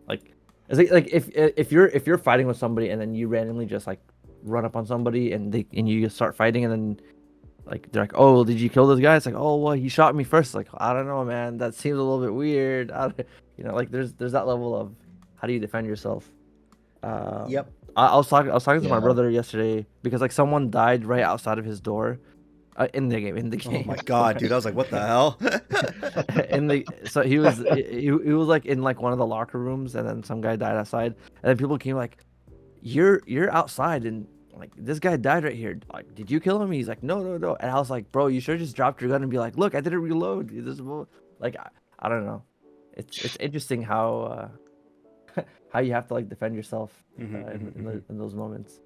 like it's like if you're fighting with somebody and then you randomly just like run up on somebody and you just start fighting and then like they're like, oh, did you kill this guy? It's like, oh, well, he shot me first. Like, I don't know, man. That seems a little bit weird. Like there's that level of how do you defend yourself? Um, yep. I was talking to my Yeah. brother yesterday because like someone died right outside of his door, in the Oh game. my god, dude! I was like, what the hell? So he was like in like one of the locker rooms and then some guy died outside and then people came like, you're outside and like this guy died right here. Like, did you kill him? He's like, no, no, no. And I was like, bro, you should have just dropped your gun and be like, look, I didn't reload. Like I don't know. It's interesting how you have to like defend yourself in those moments.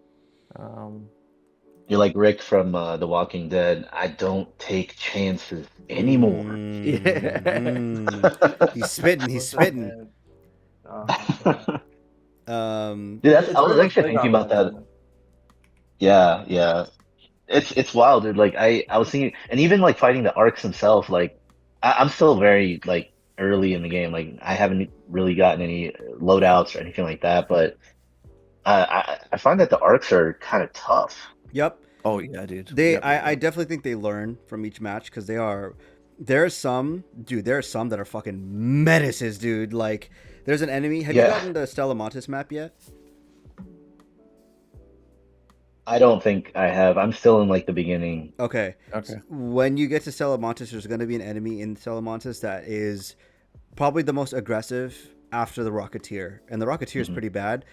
Um, You're like Rick from The Walking Dead. I don't take chances anymore. yeah. He's spitting. He's What's up, spitting. man? Yeah. Dude, I It's was very much actually like thinking that, about that. man. Yeah, yeah. It's wild, dude. Like I was thinking, and even like fighting the arcs himself. Like I'm still very like early in the game. Like I haven't really gotten any loadouts or anything like that. But I find that the arcs are kind of tough. Yep. Oh yeah, dude. They, Yep, yep, I yep. definitely think they learn from each match because they are. There are some, dude. There are some that are fucking menaces, dude. Like, there's an enemy. Have you Yeah, gotten the Stella Montes map yet? I don't think I have. I'm still in like the beginning. Okay. Okay. When you get to Stella Montes, there's going to be an enemy in Stella Montes that is probably the most aggressive after the Rocketeer, and the Rocketeer is Mhm. pretty bad.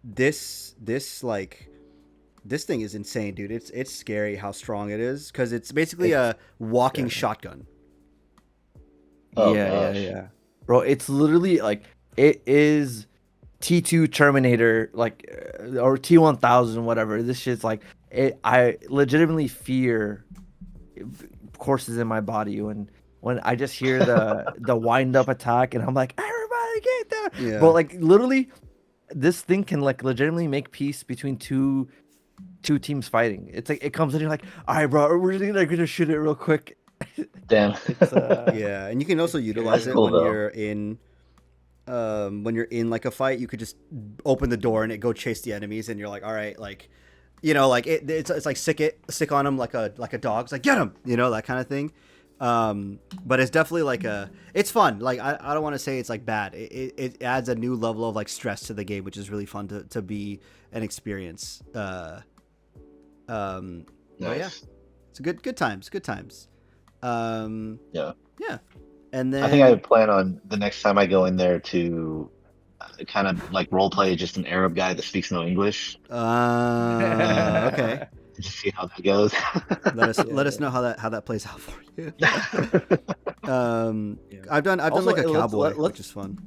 This thing is insane, dude. It's scary how strong it is because it's basically It's a walking yeah. shotgun. Oh Yeah, yeah, gosh. yeah. Bro, it's literally like it is T2 Terminator, like or T1000, whatever. This shit's like I legitimately fear courses in my body when I just hear the wind up attack and I'm like, everybody get down. Yeah. But like literally, this thing can like legitimately make peace between two teams fighting. It's like it comes in, you're like, all right, bro, we're just gonna shoot it real quick. Damn. It's Yeah, and you can also utilize That's it cool, when though. you're in like a fight. You could just open the door and it go chase the enemies, and you're like, all right, like, you know, like it's like stick on them like a dog. It's like, get him, you know, that kind of thing. But it's definitely like it's fun. Like I don't want to say it's like bad. It adds a new level of like stress to the game, which is really fun to be an experience. But yeah, Nice. it's a good times. Yeah. Yeah, and I think I then plan on the next time I go in there to kind of like role play just an Arab guy that speaks no English okay. and just see how that goes. Let us Yeah. know how that plays out for you. Yeah. I've done Also, like a cowboy, let's which is fun.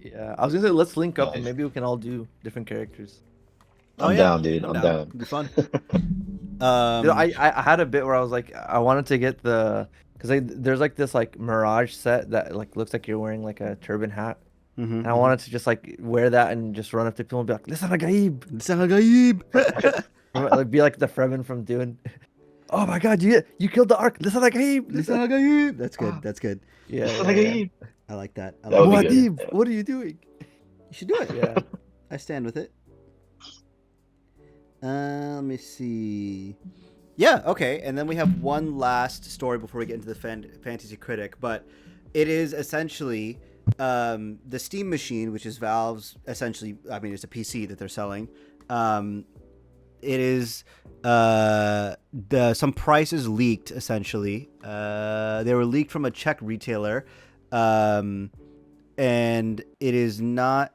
yeah. I was gonna say let's link up and Nice. maybe we can all do different characters. Oh I'm yeah, down, dude. I'm I'm down. down. It'd be fun. You know, Um, I had a bit where I was like, I wanted to get because there's like this like Mirage set that like looks like you're wearing like a turban hat, and I wanted to just like wear that and just run up to people and be like, "Listen, Gaib," like be like the Fremen from Dune. Oh my God, you killed the Ark. Listen, Gaib. Listen. That's good. Ah, That's good. yeah, That yeah, yeah. I like that. I like would be that. good. Muad'Dib, what are you doing? You should do it. Yeah. I stand with it. Let me see. Yeah, okay. And then we have one last story before we get into the fantasy critic, but it is essentially the Steam machine, which is Valve's essentially. I mean, it's a PC that they're selling. It is some prices leaked essentially. They were leaked from a Czech retailer, and it is not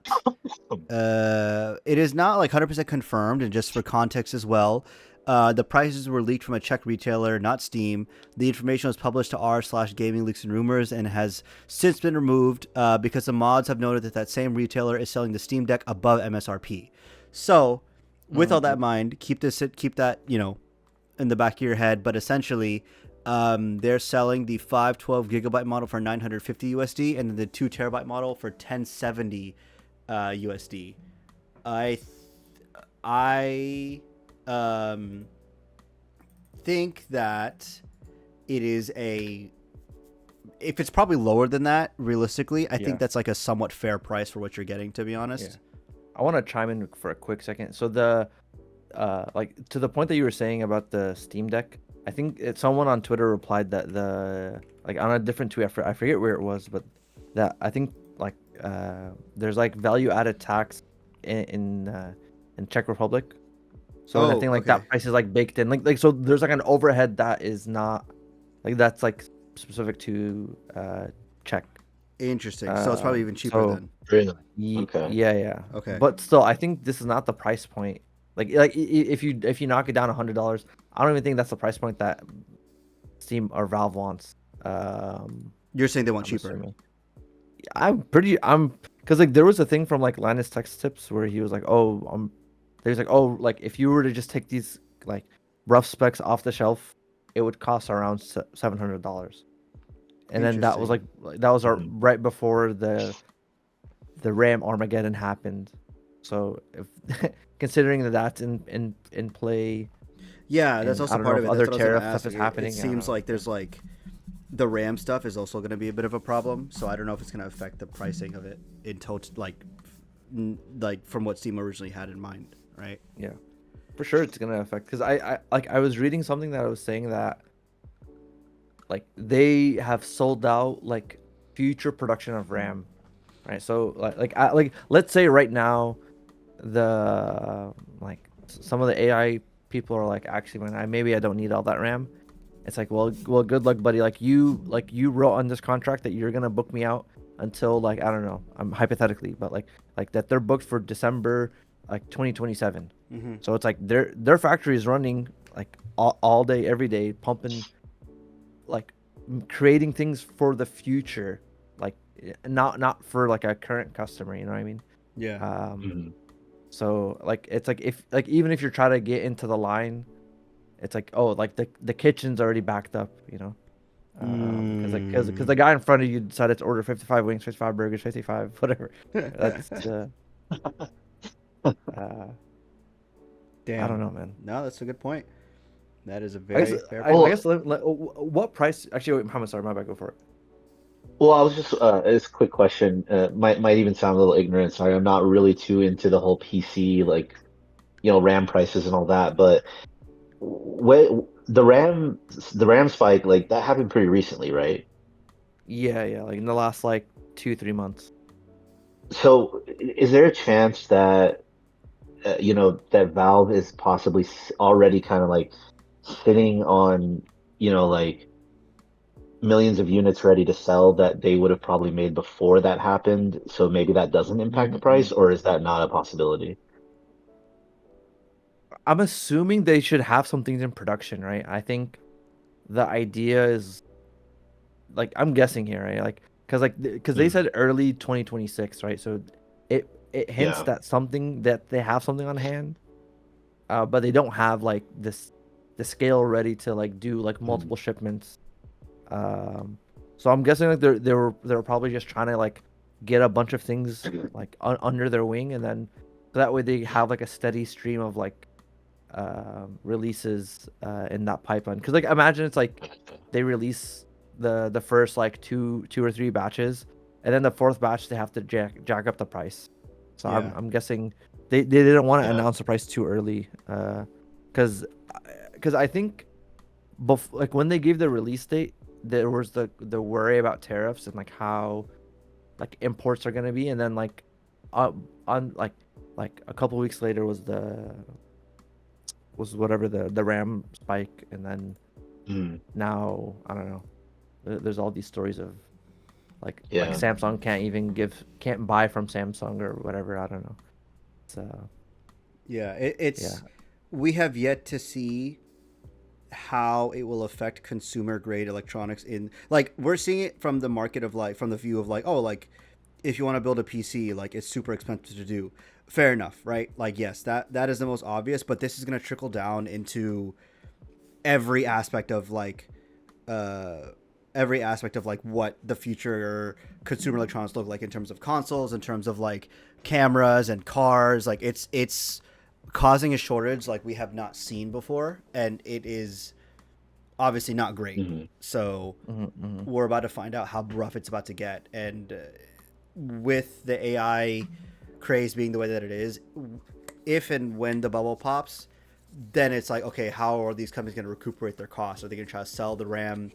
like 100% confirmed. And just for context as well, the prices were leaked from a Czech retailer, not Steam. The information was published to r/gaming leaks and rumors and has since been removed because the mods have noted that same retailer is selling the Steam Deck above MSRP. So, with all that in mind, keep that, you know, in the back of your head. But essentially, they're selling the 512 gigabyte model for 950 USD and then the 2 terabyte model for 1070 USD. I think that it is if it's probably lower than that realistically, I Yeah. think that's like a somewhat fair price for what you're getting, to be honest. Yeah. I want to chime in for a quick second. So like to the point that you were saying about the Steam Deck, I think someone on Twitter replied that like on a different tweet, I forget where it was, but that I think like there's like value added tax in Czech Republic. So I think like okay. that price is like baked in, like so there's like an overhead that is not like that's like specific to Czech. Interesting. So it's probably even cheaper So then. Really? Ye- Okay. Yeah. Okay. But still, I think this is not the price point. If you knock it down $100, I don't even think that's the price point that Steam or Valve wants. You're saying they want I'm cheaper. assuming. Because like there was a thing from like Linus Tech Tips where he was like, there's like, like if you were to just take these like rough specs off the shelf, it would cost around $700. And then that was right before the RAM Armageddon happened. So if considering that that's in play, Yeah, that's and also I don't part know of if it. other That's what I was tariff gonna stuff is ask. happening. It I don't seems know. like there's like the RAM stuff is also going to be a bit of a problem. So I don't know if it's going to affect the pricing of it in total, like from what Steam originally had in mind, right? Yeah, for sure it's gonna affect, because I was reading something that was saying that like they have sold out like future production of RAM, right? So like let's say right now the like some of the AI people are like, actually, man, I don't need all that RAM. It's like, well, good luck, buddy. Like you wrote on this contract that you're gonna book me out until like, I don't know, I'm hypothetically, but like that they're booked for December like 2027. Mm-hmm. So it's like their factory is running like all day, every day, pumping, like creating things for the future, like not for like a current customer. You know what I mean? Yeah. Mhm. So like it's like if like even if you're trying to get into the line, it's like, oh, like the kitchen's already backed up, you know. Because the guy in front of you decided to order 55 wings, 55 burgers, 55 whatever. That's uh I don't Damn. know, man. No, that's a good point. That is a I guess very fair I point. Well, guess what price? Actually, wait, Muhammad, sorry, my bad. Go for it. well, I was just it's a quick question. Might even sound a little ignorant. Sorry, I'm not really too into the whole PC like RAM prices and all that. But what the RAM spike like that happened pretty recently, right? Yeah, yeah, like in the last like 2 3 months. So is there a chance that that Valve is possibly already kind of like sitting on like millions of units ready to sell that they would have probably made before that happened, so maybe that doesn't impact the price, or is that not a possibility? I'm assuming they should have some things in production, right? I think the idea is like I'm guessing here, right? Like because they Mm, said early 2026, right? So it hints yeah. that they have something on hand, but they don't have like the scale ready to like do like Mm, multiple shipments. Um, so I'm guessing like they were probably just trying to like get a bunch of things like under their wing, and then so that way they have like a steady stream of like releases in that pipeline. Because like imagine it's like they release the first like two or three batches, and then the fourth batch they have to jack up the price. So I'm Yeah. I'm guessing they didn't want to yeah. announce the price too early, because I think like when they gave the release date, there was the worry about tariffs and like how like imports are gonna be, and then like on like a couple weeks later was whatever the RAM spike, and then Mm, now I don't know. There's all these stories of like yeah. Samsung can't buy from Samsung or whatever. I don't know. So Yeah. yeah, It's we have yet to see how it will affect consumer grade electronics in like we're seeing it from the market of like from the view of like oh like if you want to build a PC like it's super expensive to do. Fair enough, right? Like yes, that is the most obvious, but this is going to trickle down into every aspect of like uh what the future consumer electronics look like in terms of consoles, in terms of like cameras and cars. Like it's causing a shortage like we have not seen before, and it is obviously not great. Hmm. So mm-hmm. we're about to find out how rough it's about to get, and with the AI craze being the way that it is, if and when the bubble pops, then it's like, okay, how are these companies going to recuperate their costs? Are they going to try to sell the RAM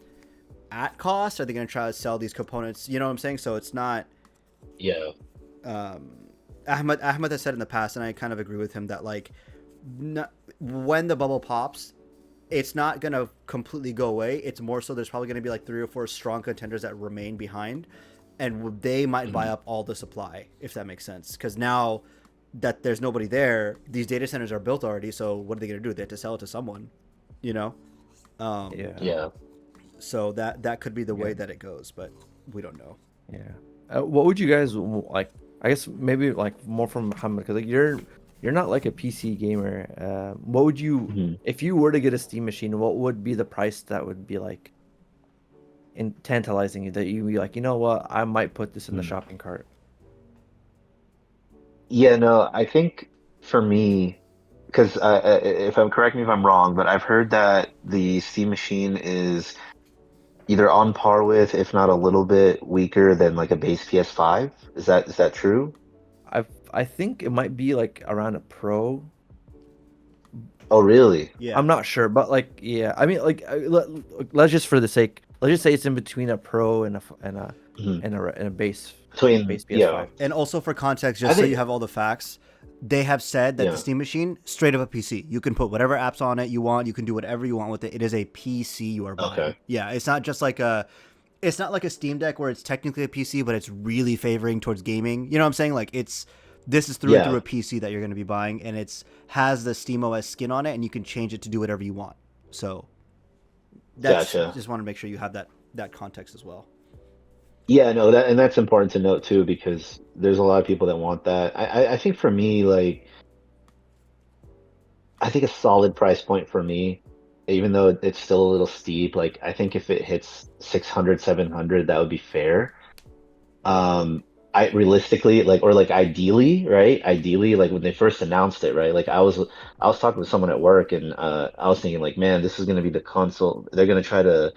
at cost? Are they going to try to sell these components? You know what I'm saying? So it's not. Yeah. Um, Ahmed has said in the past, and I kind of agree with him that like, when the bubble pops, it's not going to completely go away. It's more so there's probably going to be like 3 or 4 strong contenders that remain behind, and they might buy Mhm. up all the supply, if that makes sense. Because now that there's nobody there, these data centers are built already. So what are they going to do? They have to sell it to someone, you know. Um, Yeah, Yeah. so that could be the way yeah, that it goes, but we don't know. yeah. What would you guys like? I guess maybe like more from Muhammad, because like you're not like a PC gamer. What would you Mhm. if you were to get a Steam machine? What would be the price that would be like tantalizing you, that you'd be like, you know what, I might put this in the Mm. shopping cart. Yeah, no, I think for me, because if I'm correct me if I'm wrong, but I've heard that the Steam Machine is either on par with, if not a little bit weaker than like a base PS5. Is that true? I think it might be like around a Pro. Oh, really? Yeah. I'm not sure, but like yeah, I mean like let's just for the sake, let's just say it's in between a Pro and Mhm. and a Between, base yeah, PS5. And also for context, I just so you think, have all the facts, they have said that the yeah, Steam Machine straight up a PC. You can put whatever apps on it you want. You can do whatever you want with it. It is a PC you are okay, buying. Yeah, it's not just like a. It's not like a Steam Deck where it's technically a PC, but it's really favoring towards gaming. You know what I'm saying? Like it's this is through and through yeah, a PC that you're going to be buying, and it's has the Steam OS skin on it, and you can change it to do whatever you want. So that's gotcha. just want to make sure you have that context as well. Yeah, no, that and that's important to note too, because there's a lot of people that want that. I think for me, like, I think a solid price point for me, even though it's still a little steep, like I think if it hits 600, 700, that would be fair. Um, I realistically, like, or like ideally, right? Ideally, like when they first announced it, right? Like I was talking to someone at work, and I was thinking like, man, this is gonna be the console. They're gonna try to,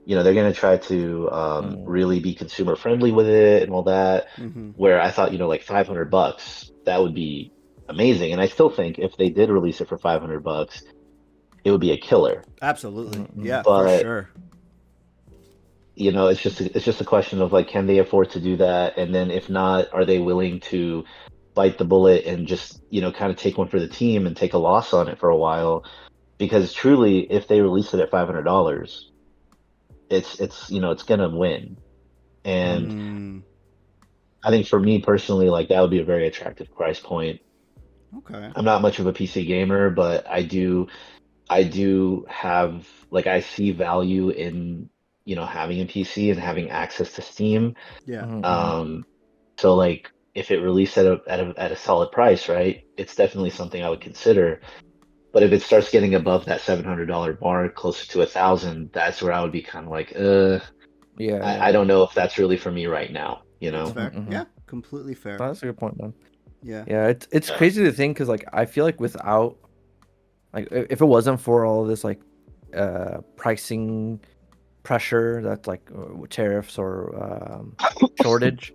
they're gonna try to Mm. really be consumer friendly with it and all that. Mm-hmm. Where I thought, like $500, that would be amazing. And I still think if they did release it for $500, it would be a killer. Absolutely. Mm-mm. Yeah, for But sure. it's just a question of like, can they afford to do that? And then if not, are they willing to bite the bullet and just, kind of take one for the team and take a loss on it for a while? Because truly, if they release it at $500, it's gonna win. And Mm, I think for me personally, like that would be a very attractive price point. okay. I'm not much of a PC gamer, but I do have like I see value in, having a PC and having access to Steam. Yeah. Mm-mm. Um, so like if it released at a solid price, right, it's definitely something I would consider. But if it starts getting above that $700 mark, closer to 1,000, that's where I would be kind of like, Yeah, I yeah. don't know if that's really for me right now, you That's know? Mm-hmm, fair. mm-hmm. Yeah, completely fair. That's a good point, man. Yeah. Yeah, it's Yeah. crazy to think because like I feel like without like if it wasn't for all of this like pricing pressure that's like tariffs or shortage,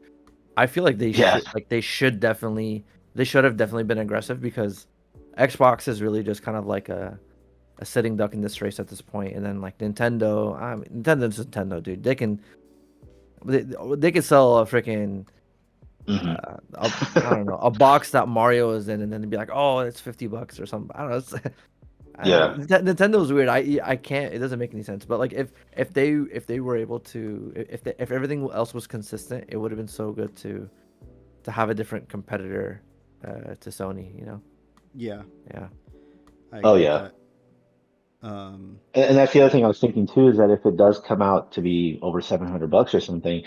I feel like Yeah. they should have definitely been aggressive because Xbox is really just kind of like a sitting duck in this race at this point, and then like Nintendo, Nintendo's Nintendo, dude. They can sell a freaking Hmm. I don't know, a box that Mario is in, and then they'd be like, oh, it's $50 or something. I don't know. Yeah. Nintendo's weird. I can't. It doesn't make any sense. But like if they were able to if everything else was consistent, it would have been so good to have a different competitor to Sony. You know? Yeah. Yeah. I Oh agree with yeah. that. Um, And that's the other thing I was thinking too, is that if it does come out to be over $700 or something,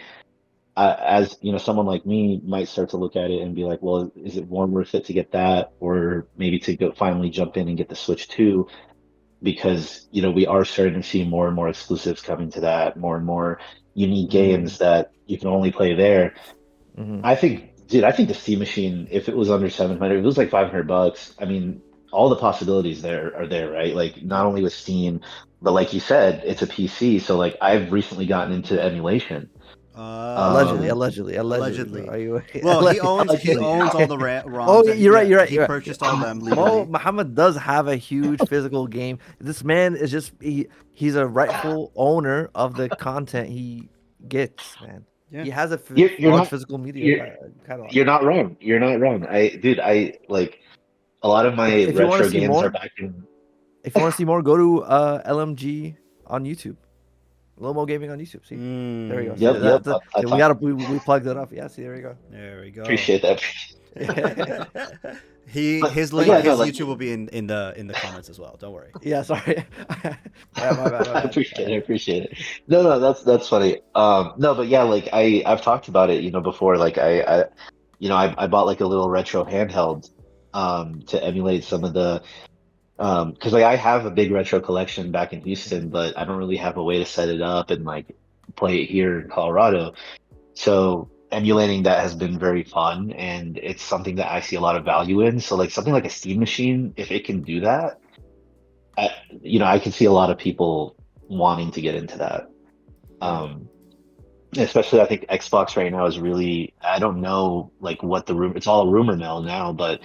as someone like me might start to look at it and be like, well, is it more worth it to get that, or maybe to go finally jump in and get the Switch 2? Because we are starting to see more and more exclusives coming to that, more and more unique Mm, games that you can only play there. mm-hmm. I think the Steam machine, if it was under 700, if it was like $500, I mean, all the possibilities there are there, right? Like not yep. only with Steam, but like you said, it's a PC. So like I've recently gotten into emulation. Allegedly, Um, allegedly, bro. Allegedly. Are you? Well, he allegedly. owns all the Oh, ROMs, and you're right. yeah, You're right. he You're purchased all right. them legally. Muhammad does have a huge physical game. This man is just he's a rightful owner of the content he gets, man. Yeah. He has a You're large not physical media you're catalog. you're not wrong. You're not wrong. I like a lot of my If you want to retro see games are more, back in. if you want to see more, go to LMG on YouTube. Lomo Gaming on YouTube. See, there we go. See Yep, Mm. yep. I see, we talk, got we plugged it up. Yeah, see, there we go. There we go. appreciate that. He But his but link yeah, no, his like YouTube will be in the comments as well. Don't worry. Yeah, sorry. Yeah, my bad, my I bad. appreciate it. I appreciate it. No, no, that's funny. No, but yeah, like I've talked about it, before. Like I bought like a little retro handheld, to emulate some of the, because like I have a big retro collection back in Houston, but I don't really have a way to set it up and like play it here in Colorado. So emulating that has been very fun, and it's something that I see a lot of value in. So like something like a Steam machine, if it can do that, I can see a lot of people wanting to get into that. Yeah. Um, Especially I think Xbox right now is really, I don't know like what the rumor, it's all a rumor mill now, but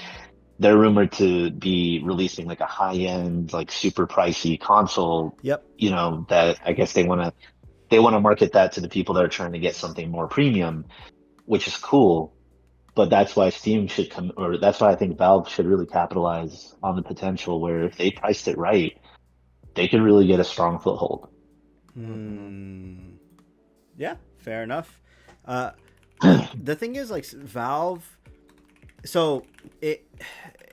they're rumored to be releasing like a high-end, like super pricey console, Yep. that I guess they want to market that to the people that are trying to get something more premium, which is cool. But that's why Steam should come, or that's why I think Valve should really capitalize on the potential where if they priced it right, they could really get a strong foothold. Mm-hmm. Hmm. Yeah. Fair enough. Uh, the thing is, like Valve. So it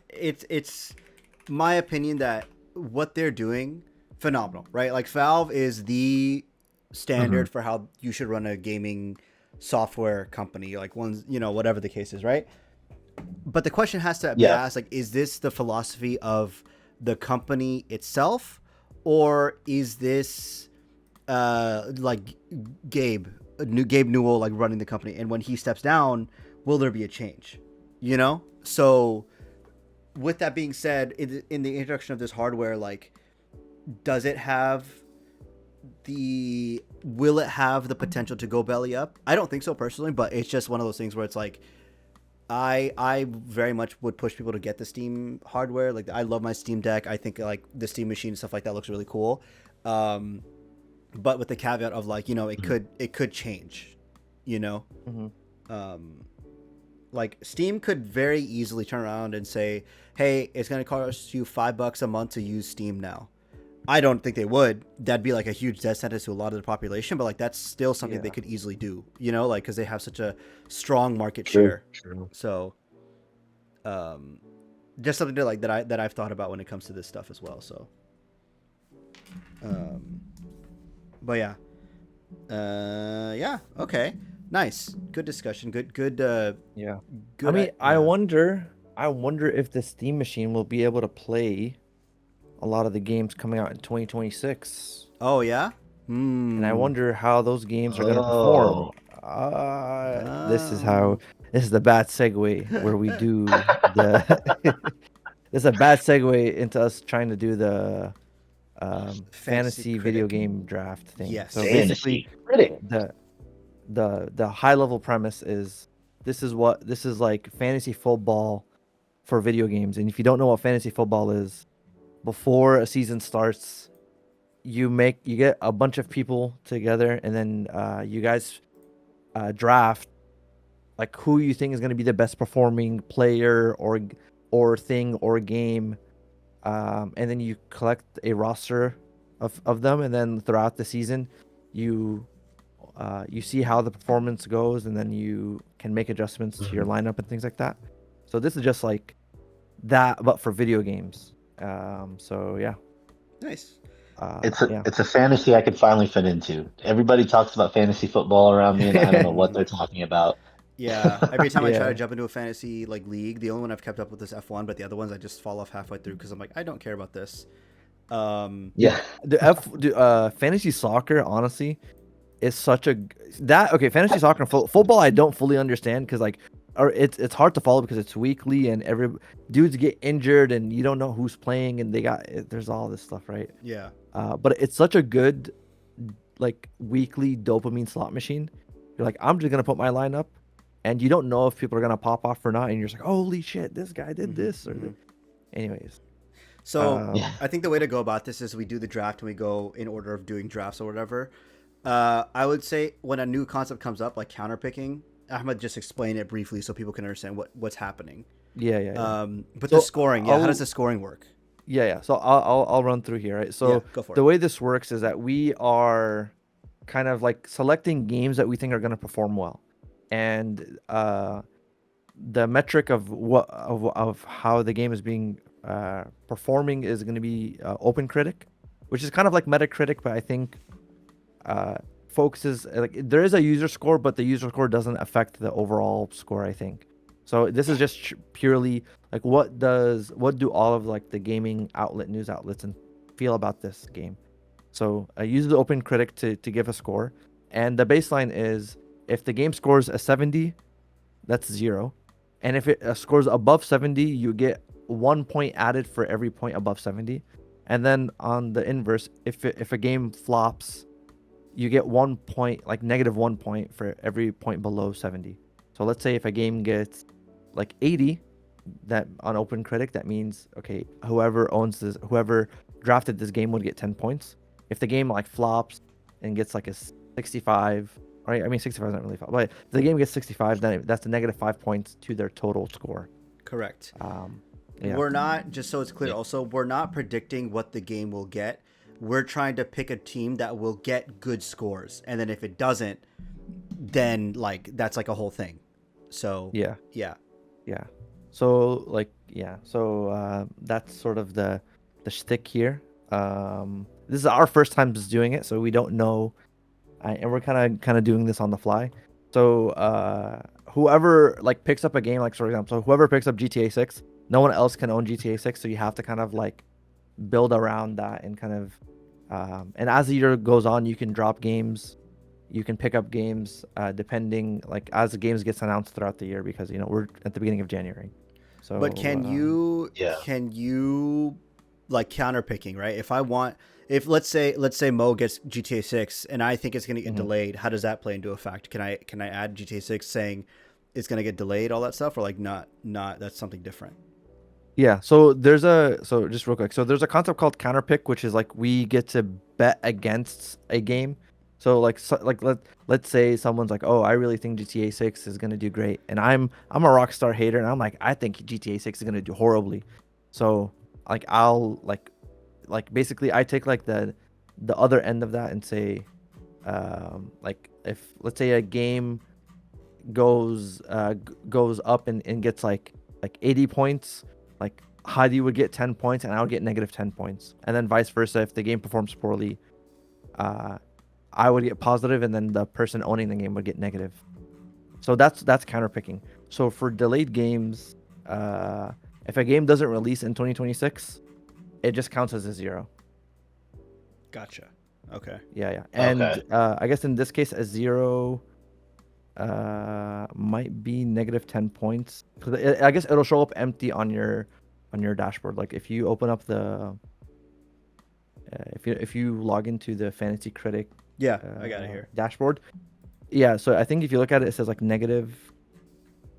it's my opinion that what they're doing phenomenal, right? Like Valve is the Hmm. standard for how you should run a gaming software company, like one's, whatever the case is, right? But the question has to be Yeah. asked, like, is this the philosophy of the company itself, or is this like Gabe Newell, like running the company, and when he steps down, will there be a change? So with that being said, in the introduction of this hardware, like, does it have will it have the potential to go belly up? I don't think so personally, but it's just one of those things where it's like, I very much would push people to get the Steam hardware. Like, I love my Steam Deck. I think like the Steam machine and stuff like that looks really cool. But with the caveat of like, it could change, Mm-hmm. Like Steam could very easily turn around and say, hey, it's going to cost you $5 a month to use Steam now. I don't think they would. That'd be like a huge death sentence to a lot of the population, but like that's still something they could easily do, like, because they have such a strong market share. True. So, just something to like that I've thought about when it comes to this stuff as well. So, but yeah, okay, nice, good discussion, good. Yeah. Good. I mean, I wonder if the Steam machine will be able to play a lot of the games coming out in 2026. Oh yeah. And I wonder how those games are going to perform. This is the bad segue where we do the. This is a bad segue into us trying to do the fantasy video game draft thing. Yes. So Fantasy basically, critic. the high level premise is this is like fantasy football for video games. And if you don't know what fantasy football is, before a season starts, you get a bunch of people together, and then you guys draft like who you think is going to be the best performing player or thing or game, and then you collect a roster of them, and then throughout the season you see how the performance goes, and then you can make adjustments to your lineup and things like that. So this is just like that, but for video games. So yeah. Nice. It's a fantasy I could finally fit into. Everybody talks about fantasy football around me, and I don't know what they're talking about. Yeah, every time I try Yeah. to jump into a fantasy like league, the only one I've kept up with is F1, but the other ones I just fall off halfway through because I'm like, I don't care about this. Yeah. Fantasy soccer, honestly, is such a fantasy soccer and football I don't fully understand because like, or it's hard to follow because it's weekly and every dudes get injured and you don't know who's playing and there's all this stuff, right? Yeah. But it's such a good like weekly dopamine slot machine. You're like, I'm just gonna put my lineup, and you don't know if people are gonna pop off or not, and you're just like, holy shit, this guy did this or anyways. So Yeah. I think the way to go about this is we do the draft and we go in order of doing drafts or whatever. I would say when a new concept comes up, like counterpicking, I'm gonna just explain it briefly so people can understand what's happening. Yeah. But So the scoring, how does the scoring work? Yeah. So I'll run through here, right? So Go for the it. way this works is that we are kind of like selecting games that we think are going to perform well, and the metric of how the game is being performing is going to be Open Critic, which is kind of like Metacritic, but I think focuses like there is a user score, but the user score doesn't affect the overall score, I think. So this is just purely like what do all of like the gaming news outlets and feel about this game. So I use the Open Critic to give a score, and the baseline is if the game scores a 70, that's 0, and if it scores above 70, you get 1 point added for every point above 70, and then on the inverse, if a game flops, you get 1 point, like -1 point for every point below 70. So let's say if a game gets like 80, that on Open Critic, that means okay, whoever drafted this game would get 10 points. If the game like flops and gets like a 65, right? I mean 65 is not really flop, but if the game gets 65, then that's a -5 points to their total score. Correct. Yeah. We're not, just so it's clear, also, we're not predicting what the game will get. We're trying to pick a team that will get good scores, and then if it doesn't, then like that's like a whole thing. So Yeah. So that's sort of the shtick here. This is our first time just doing it, so we don't know, and we're kind of doing this on the fly. So whoever like picks up a game, like for example, so whoever picks up GTA 6, no one else can own GTA 6, so you have to kind of like build around that and kind of and as the year goes on, you can drop games, you can pick up games depending like as the games gets announced throughout the year, because we're at the beginning of January. So But can Yeah. you like counter picking, right? If let's say Mo gets GTA 6 and I think it's going to get Mhm. delayed, how does that play into effect? Can I add GTA 6 saying it's going to get delayed, all that stuff, or like not that's something different? Yeah, so just real quick. So there's a concept called counterpick, which is like we get to bet against a game. So let's say someone's like, "Oh, I really think GTA 6 is going to do great." And I'm a Rockstar hater and I'm like, "I think GTA 6 is going to do horribly." So like I'll like basically I take like the other end of that and say like if let's say a game goes up and gets like 80 points, like Hadi would get 10 points and I would get negative 10 points, and then vice versa. If the game performs poorly, I would get positive and then the person owning the game would get negative. So that's counter picking. So for delayed games, if a game doesn't release in 2026, it just counts as a 0. Gotcha. Okay. Yeah. And Okay. I guess in this case a 0 might be negative 10 points, because I guess it'll show up empty on your dashboard. Like if you open up the if you log into the fantasy critic Yeah, I got it here. dashboard, yeah, so I think if you look at it, it says like negative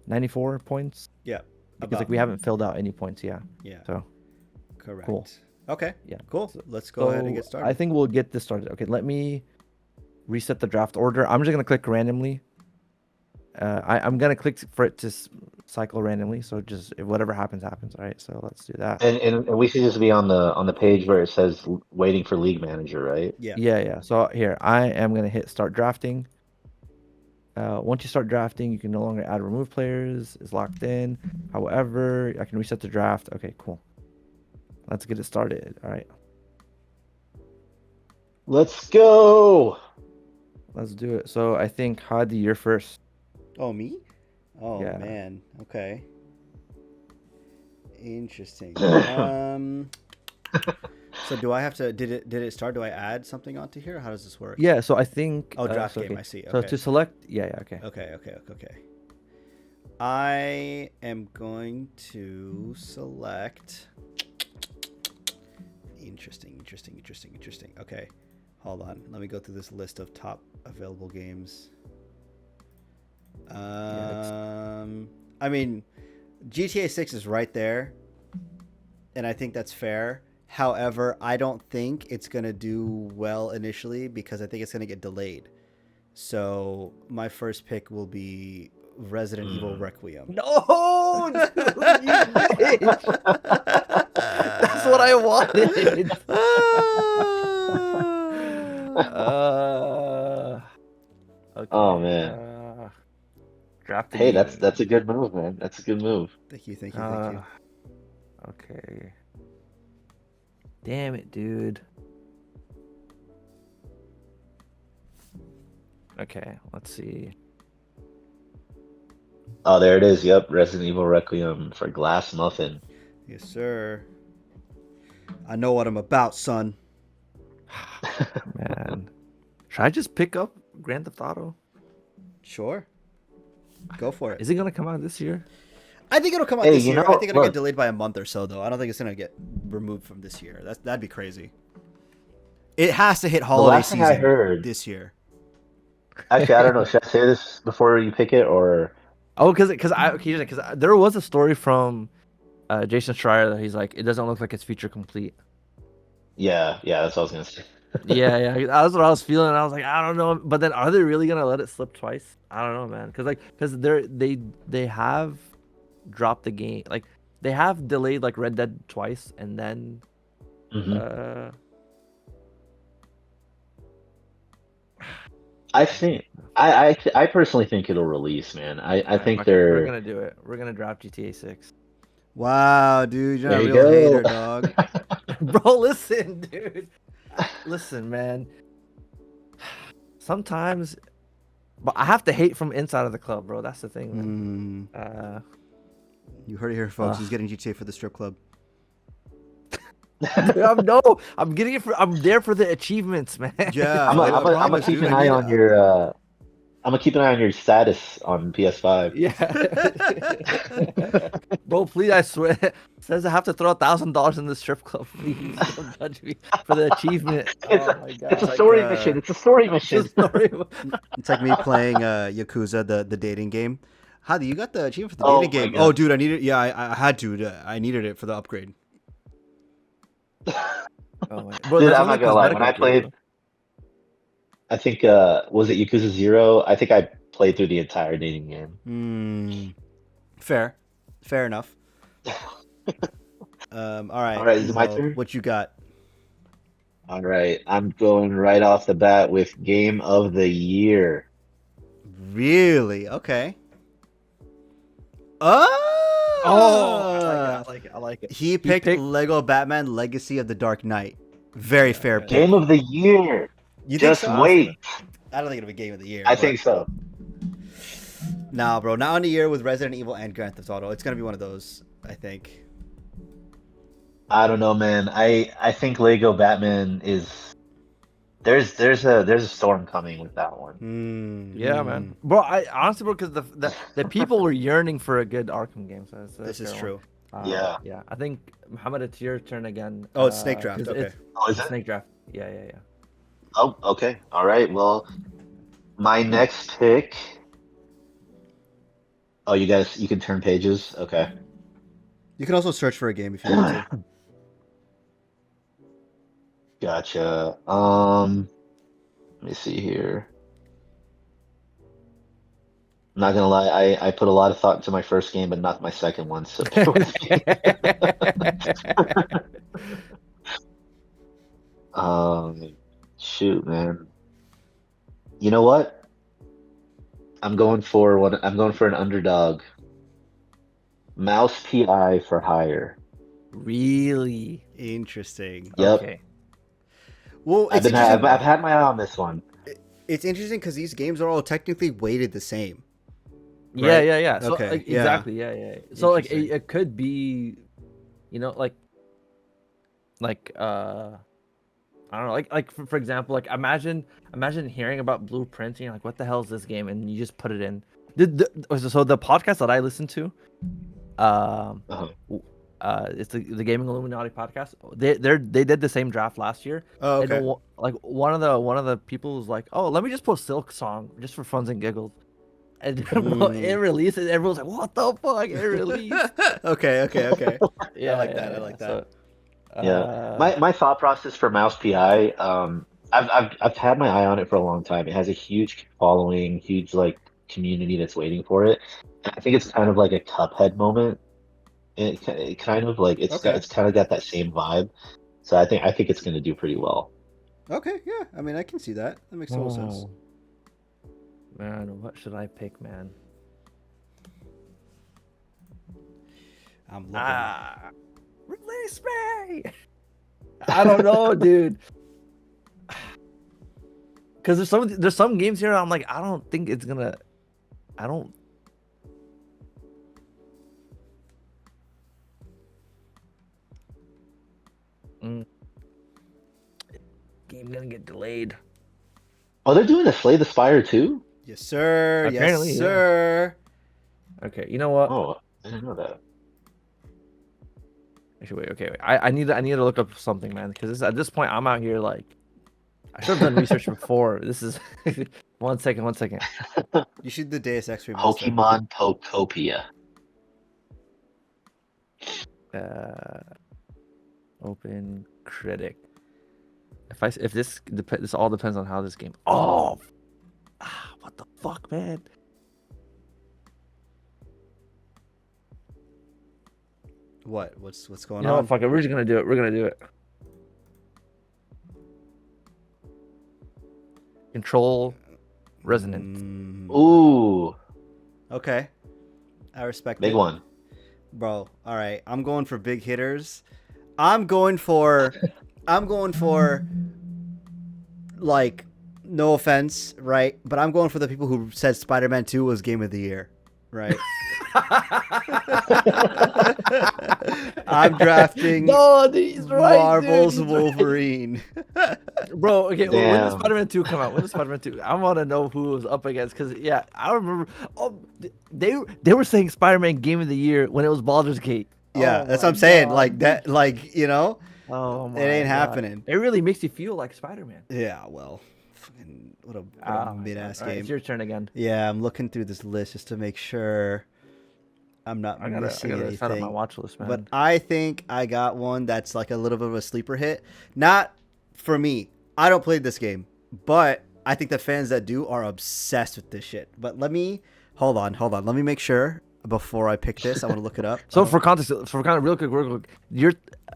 94 points, Yeah. because like we haven't filled out any points. Yeah, Yeah. so Correct. cool. Okay. Yeah, Cool. so, Let's go ahead and get so started. I think we'll get this started. Okay, let me reset the draft order. I'm just gonna click randomly. I'm gonna click for it to cycle randomly. So just if whatever happens, happens. All right. So let's do that. And we should just be on the page where it says waiting for league manager, right? Yeah. Yeah. So here I am gonna hit start drafting. Once you start drafting, you can no longer add remove players. It's locked in. However, I can reset the draft. Okay, cool. Let's get it started. All right. Let's go. Let's do it. So I think Hadi, you're first. Oh, me? Oh, Yeah. man. Okay. Interesting. So do I have to? Did it start? Do I add something onto here? How does this work? Yeah. So I think. Oh, draft so, game. okay. I see. So Okay. to select. Yeah. Okay. Okay. I am going to select. Interesting. Okay, hold on. Let me go through this list of top available games. I mean, GTA 6 is right there, and I think that's fair. However, I don't think it's going to do well initially because I think it's going to get delayed. So my first pick will be Resident Evil Requiem. No, dude, you bitch. That's what I wanted. Okay. Oh man. Drafting. Hey, that's a good move, man. That's a good move. Thank you. Okay. Damn it, dude. Okay, let's see. Oh, there it is. Yep, Resident Evil Requiem for Glass Muffin. Yes, sir. I know what I'm about, son. Man. Should I just pick up Grand Theft Auto? Sure. Go for it. Is it gonna come out this year? I think it'll come out Hey, this you year. know, I think it'll look. get delayed by a month or so, though. I don't think it's gonna get removed from this year. That'd be crazy. It has to hit holiday last thing I season heard- this year. Actually, I don't know. Should I say this before you pick it, or Oh, because there was a story from Jason Schreier that he's like, it doesn't look like it's feature complete. yeah, that's what I was gonna say. Yeah, that's what I was feeling. I was like, I don't know, but then are they really gonna let it slip twice? I don't know, man, because they have dropped the game, like they have delayed like Red Dead twice, and then Mhm. I think I personally think it'll release, man. I think okay, we're they're gonna do it. We're gonna draft GTA 6. Wow, dude, you're there a you real go. hater, dog. Bro, listen, dude. Listen, man. Sometimes But I have to hate from inside of the club, bro. That's the thing, man. You heard it here, folks. Ugh. He's getting GTA for the strip club. I'm getting it I'm there for the achievements, man. Yeah, I'm I gonna promise, keep dude. an I eye need on it. your. I'm gonna keep an eye on your status on PS5. Yeah. Bro, please, I swear. It says I have to throw $1,000 in the strip club. Please don't judge me for the achievement. It's Oh a, my it's a god. like, story mission. It's a story It's a mission. story. It's like me playing Yakuza, the dating game. How do you got the achievement for the Oh dating my game? Oh, god. dude, I needed. Yeah, I had to. I needed it for the upgrade. Oh my. Bro, Dude, there's I'm only not gonna lie. When cosmetic I upgrades, played, bro. I think was it Yakuza 0? I think I played through the entire dating game. Fair enough. All All right. right, is it my So turn? what you got? All right, I'm going right off the bat with Game of the Year. Really? Okay. Oh, I like it. I Oh, like it. I like it. he picked Lego Batman Legacy of the Dark Knight. Very fair Yeah. Game pick. of the Year. You think Just so? wait. I don't think it'll be Game of the Year. I But think so. nah, bro. Not on the year with Resident Evil and Grand Theft Auto. It's gonna be one of those, I think. I don't know, man. I think Lego Batman is there's a storm coming with that one. Yeah, man. Bro, I honestly, bro, because the people were yearning for a good Arkham game. So that's This a is fair true. one. Yeah. Yeah. I think Muhammad, it's your turn again. Oh, it's Snake Draft. 'cause Okay. Oh, is it's it? Snake Draft. Yeah, yeah, yeah. Oh, okay. All right. Well, my next pick. Oh, you can turn pages. Okay. You can also search for a game if you want to. Gotcha. Let me see here. I'm not gonna lie, I put a lot of thought into my first game, but not my second one. So bear with me. Shoot, man. You know what? I'm going for an underdog. Mouse PI for hire. Really? Interesting. Yep. Okay. Well, I've it's interesting. I've had my eye on this one. It's interesting because these games are all technically weighted the same. Yeah, Right? yeah, yeah. So Okay, like, yeah. exactly. Yeah, yeah. Yeah. So like Interesting. it could be, like I don't know, like for example, like imagine hearing about Blueprint and you're like, what the hell is this game? And you just put it in. So the podcast that I listen to, Uh-huh. it's the Gaming Illuminati podcast. They did the same draft last year. Oh, And okay. like one of the people was like, oh, let me just put Silk Song just for funs and giggles. And it released, and everyone's like, what the fuck? It released. Okay. Yeah, I like that. I like that. Yeah. My thought process for Mouse PI, I've had my eye on it for a long time. It has a huge following, huge like community that's waiting for it. And I think it's kind of like a Cuphead moment. It kind of like Okay. it's kind of got that same vibe. So I think it's going to do pretty well. Okay, yeah. I mean, I can see that. That makes total sense. Oh. Man, what should I pick, man? I'm looking. Release me! I don't know, dude. Because there's some games here I'm like, I don't think it's gonna. I don't. Game gonna get delayed. Oh, they're doing a Slay the Spire too? Yes, sir. Apparently, yes, yeah. sir. Okay, you know what? Oh, I didn't know that. Actually, wait. I need to look up something, man. Because at this point, I'm out here like, I should have done research before. This is one second. You should do Deus Ex remaster. Pokemon Pokopia. Open critic. If this all depends on how this game. Oh, what the fuck, man? What's going You know on? what? Fuck it. We're just gonna do it. We're gonna do it. Control resonance. Ooh, Okay. I respect big it. one. Bro, all right. I'm going for big hitters. I'm going for like no offense, right? But I'm going for the people who said Spider-Man 2 was game of the year, right? I'm drafting No, dude, he's right, dude. Marvel's He's right. Wolverine. Bro, okay, when did Damn. Spider-Man 2 come out? When did Spider-Man 2? I want to know who it was up against because yeah, I remember. Oh, they were saying Spider-Man Game of the Year when it was Baldur's Gate. Yeah, Oh that's my what I'm saying. God. Like that, like Oh my it ain't God. happening. It really makes you feel like Spider-Man. Yeah, well, fucking, what a Oh my mid-ass God. All right, game. it's your turn again. Yeah, I'm looking through this list just to make sure I'm not I missing gotta set up my anything. watch list, man. But I think I got one that's like a little bit of a sleeper hit. Not for me. I don't play this game, but I think the fans that do are obsessed with this shit. But hold on. Let me make sure before I pick this. I want to look it up. So for context, real quick,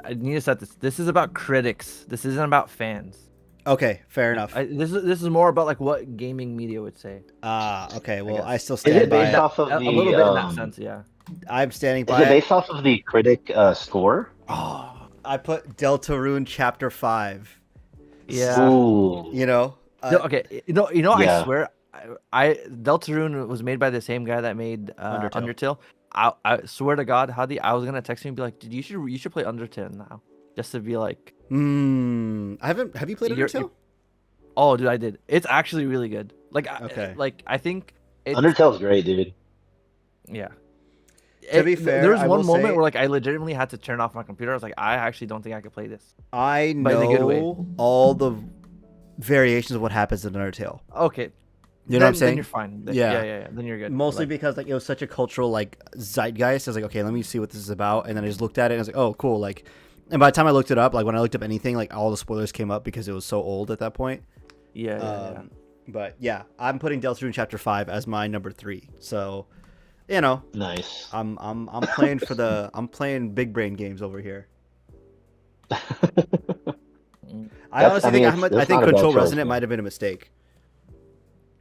I need to set this. This is about critics. This isn't about fans. Okay, fair enough. This is more about like what gaming media would say. Okay. Well, guess. I still Is stand it by based it. off of A the? little bit in that sense, yeah. I'm standing Is by it it. based off of the critic score? Oh, I put Deltarune Chapter 5. yeah. Ooh. You know? No, okay, I Yeah. swear, I Deltarune was made by the same guy that made Undertale. I swear to God, Hadi, I was gonna text him and be like, dude, you should play Undertale now, just to be like, I haven't. Have you played You're- Undertale? oh, dude, I did. It's actually really good. Like, Okay. I think it's Undertale's great, dude. yeah. To be fair, there was I one will moment say- where like I legitimately had to turn off my computer. I was like, I actually don't think I could play this. I But in a good way. know all the variations of what happens in Undertale. Okay, You know what I'm then saying? you're fine. Yeah. Yeah. Then you're good. Mostly Like, because like it was such a cultural like zeitgeist. I was like, okay, let me see what this is about, and then I just looked at it and I was like, oh, cool. Like, and by the time I looked it up, like when I looked up anything, like all the spoilers came up because it was so old at that point. yeah. But yeah, I'm putting Deltarune Chapter 5 as my number 3. So, you know, Nice. I'm playing I'm playing big brain games over here. I honestly think I think not a bad Control choice, Resonant man. might have been a mistake.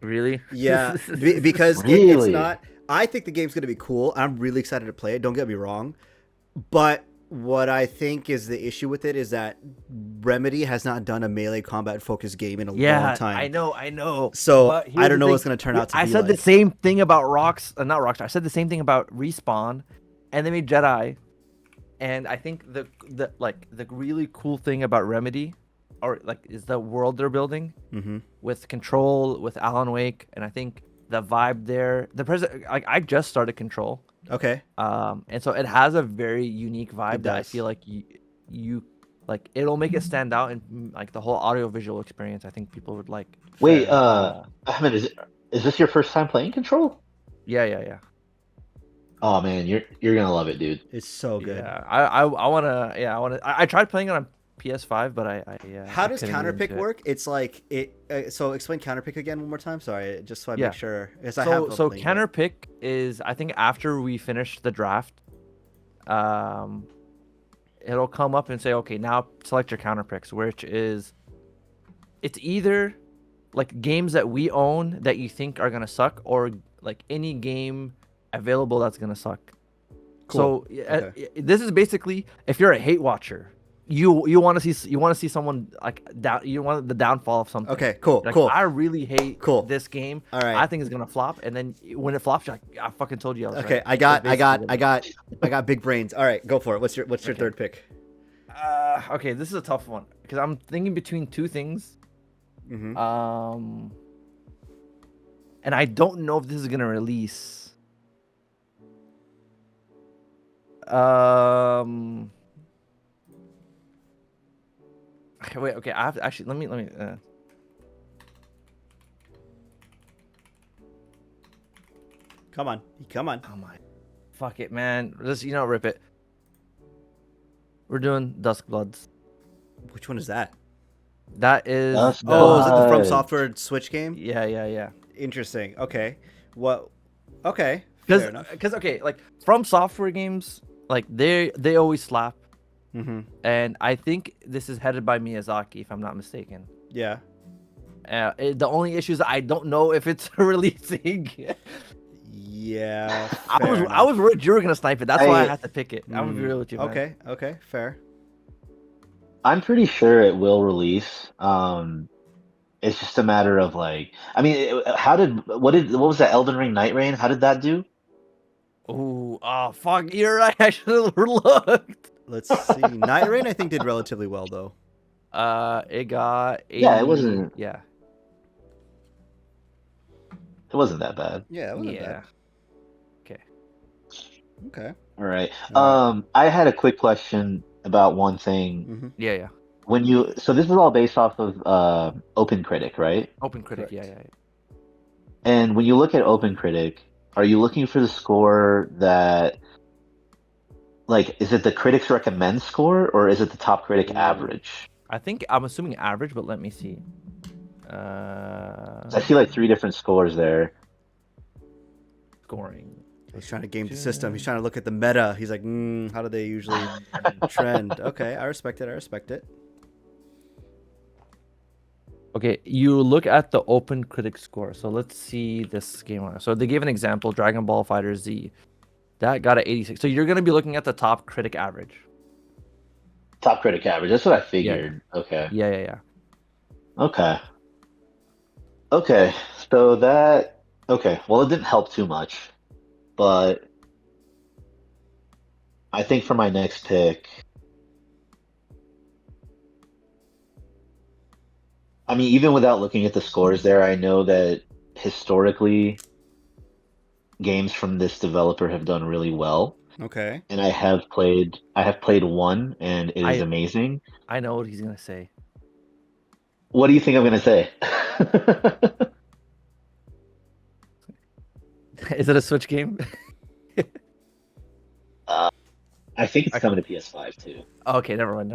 Really? Yeah, because it's Really? not. I think the game's gonna be cool. I'm really excited to play it. Don't get me wrong, but what I think is the issue with it is that Remedy has not done a melee combat focused game in a long time. I know. So But here's I don't the know what's thing. gonna turn out to I be said like. the same thing about not Rockstar. I said the same thing about Respawn, and they made Jedi. And I think the really cool thing about Remedy, or like, is the world they're building with Control, with Alan Wake, and I think the vibe there. The present, like, I just started Control. Okay. And so it has a very unique vibe It that I does. feel like you like it'll make it stand out, and like the whole audio visual experience I think people would like. Wait, Fair Ahmed, is this your first time playing Control? Yeah. Oh man, you're gonna love it, dude. It's so good. Yeah, I tried playing it on PS5, but How I does couldn't get counterpick into it. work? It's like it. So explain counterpick again one more time. Sorry, just so I Yeah. make sure. Yes, I have. So something, but- counterpick is, I think, after we finish the draft, it'll come up and say, okay, now select your counterpicks, which is, it's either like games that we own that you think are gonna suck, or like any game available that's gonna suck. Cool. So Okay. this is basically, if you're a hate watcher, you want to see someone like down. You want the downfall of something. Okay. Cool. Like, Cool. I really hate Cool. this game. All right. I think it's gonna flop, and then when it flops, you're like, I fucking told you I was Okay. right. I got That's basically big brains. All right. Go for it. What's your Okay. third pick? okay, this is a tough one because I'm thinking between two things. Mm-hmm. And I don't know if this is gonna release. Okay, wait. Okay, I have to actually let me. Come on. Oh my, fuck it, man. Just rip it. We're doing Duskbloods. Which one is that? That is. Dusk Oh, is it the From Blood. Software Switch game? Yeah. Interesting. Okay. What? Okay. Fair enough. Because okay, like From Software games, like they always slap, Mm-hmm. and I think this is headed by Miyazaki, if I'm not mistaken. Yeah. The only issue is I don't know if it's releasing. Yeah. I was worried you were gonna snipe it. That's why I I- had to pick it. I'm gonna be real with you, man. Okay. Fair. I'm pretty sure it will release. It's just a matter of like, I mean, what was that Elden Ring Night Rain? How did that do? Ooh, oh fuck, you're right. I should have looked. Let's see. Night Rain, I think, did relatively well though. It got 80. Yeah, Yeah. it wasn't that bad. Yeah, it wasn't Yeah. bad. Okay. Okay. All right. All right. I had a quick question about one thing. Mm-hmm. Yeah, yeah. So this is all based off of Open Critic, right? Open critic. Correct. Yeah. And when you look at Open Critic, are you looking for the score that, like, is it the critics recommend score or is it the top critic Ooh. average? I'm assuming average, but let me see. 'Cause I see like 3 different scores there. Scoring. He's trying to game the system. He's trying to look at the meta. He's like, how do they usually trend? Okay, I respect it. I respect it. Okay, you look at the open critic score. So let's see this game on. So they gave an example, Dragon Ball Fighter Z. That got an 86. So you're gonna be looking at the top critic average. Top critic average. That's what I figured. Okay. Yeah. Okay. Okay. So that. Okay. Well, it didn't help too much, but I think for my next pick, I mean, even without looking at the scores there, I know that historically games from this developer have done really well. Okay. And I have played one and it is amazing. I know what he's gonna say. What do you think I'm gonna say? Is it a Switch game? I think it's coming to PS5 too. Okay, never mind.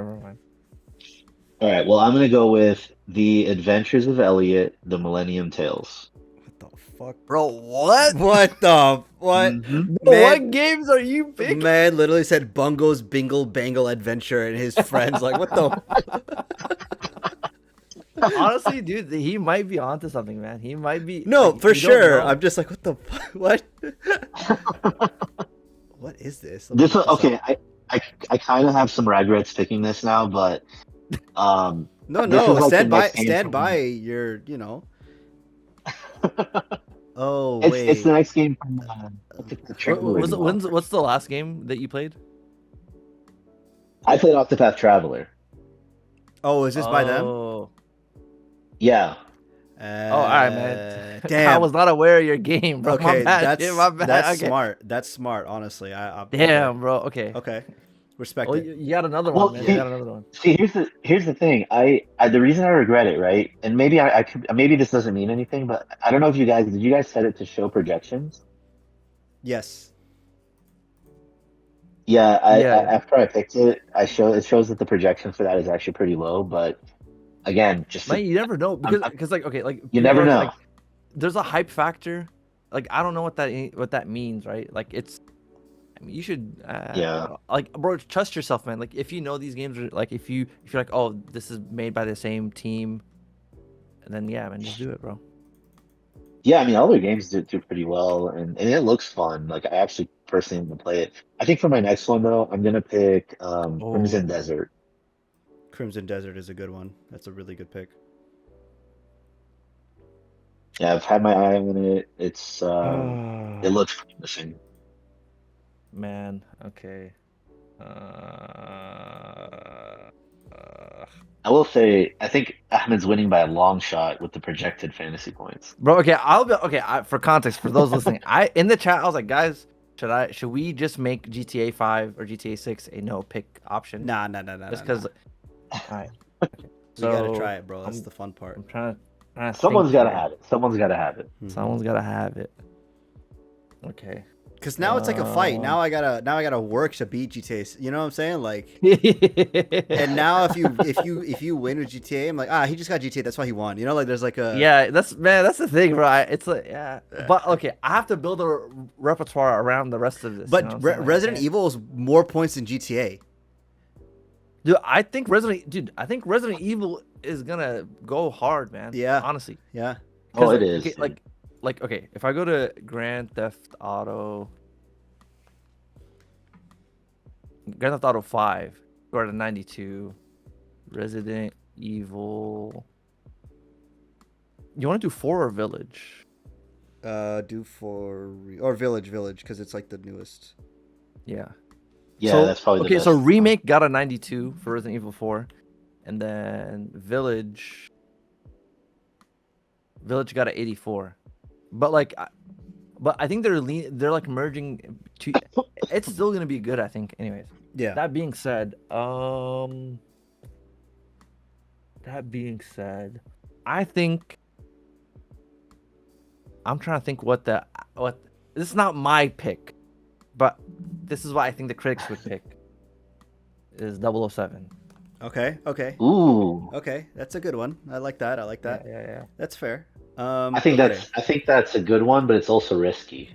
All right, well, I'm gonna go with The Adventures of Elliot, The Millennium Tales. What the fuck? Bro, what? What the what? Mhm. Bro, Man- what games are you picking? Man literally said Bungo's Bingle Bangle Adventure, and his friends like, what the? Honestly, dude, he might be onto something, man. He might be. No, like, for you don't sure. know. I'm just like, what the what? What is this? Let me This look this okay. up. I kind of have some regrets picking this now, but No, this is like the stand by, next game stand from- by your, Oh it's wait. the next game from the Traveler developer. What's the last game that you played? I played Octopath Traveler. Oh, is this by them? Oh, Yeah. all right, man. Damn. I was not aware of your game, bro. Okay, My bad. that's dude, my bad. that's Okay. smart. That's smart. Honestly, I Damn, bro. Okay. Okay, respect Well, it. you got another Well, one, man. see- You got another one. See, here's the thing. I the reason I regret it, right? And maybe I could, maybe this doesn't mean anything, but I don't know if did you guys set it to show projections? Yes. Yeah, Yeah. after I picked it, it shows that the projection for that is actually pretty low, but again, just Man, you never know I'm- because like okay, like you people never are, know. like, there's a hype factor. Like I don't know what that means, right? Like it's. I mean, you should. Yeah. Like, bro, trust yourself, man. Like if you know these games are like if you're like, oh, this is made by the same team, and then yeah, man, just do it, bro. Yeah, I mean, all their games do pretty well, and it looks fun. Like, I actually personally want to play it. I think for my next one, though, I'm going to pick Crimson Oh. Desert. Crimson Desert is a good one. That's a really good pick. Yeah, I've had my eye on it. It's it looks promising. Man, okay. I will say, I think Ahmed's winning by a long shot with the projected fantasy points. Bro, okay, I'll be okay. For context, for those listening, I in the chat I was like, guys, should we just make GTA 5 or GTA 6 a no pick option? Nah. Just because. All right. We gotta try it, bro. That's the fun part. I'm trying to Someone's think got to here. have it. Someone's got to have it. Someone's gotta have it. Okay. Because now it's like a fight. Now I gotta work to beat GTA. You know what I'm saying? Like, and now if you win with GTA, I'm like, he just got GTA. That's why he won. You know, like there's like a Yeah, that's the thing, bro. It's like but okay, I have to build a repertoire around the rest of this. But you know what I'm saying? Like, Resident Evil is more points than GTA. dude, I think Resident Evil is gonna go hard, man. Yeah. honestly. Yeah. Oh, 'Cause, it is. okay, like okay, if I go to Grand Theft Auto 5, go to 92, Resident Evil You want to do 4 or Village? Do or Village because it's like the newest. Yeah. Yeah, So that's probably the okay, best. so Remake got a 92 for Resident Evil 4, and then Village got a 84. But like, but I think they're like merging to. It's still gonna be good, I think. Anyways, Yeah. that being said, I think I'm trying to think what this is not my pick, but this is what I think the critics would pick is 007. Okay. Ooh, Okay. That's a good one. I like that. Yeah. That's fair. I think Okay. that's a good one, but it's also risky.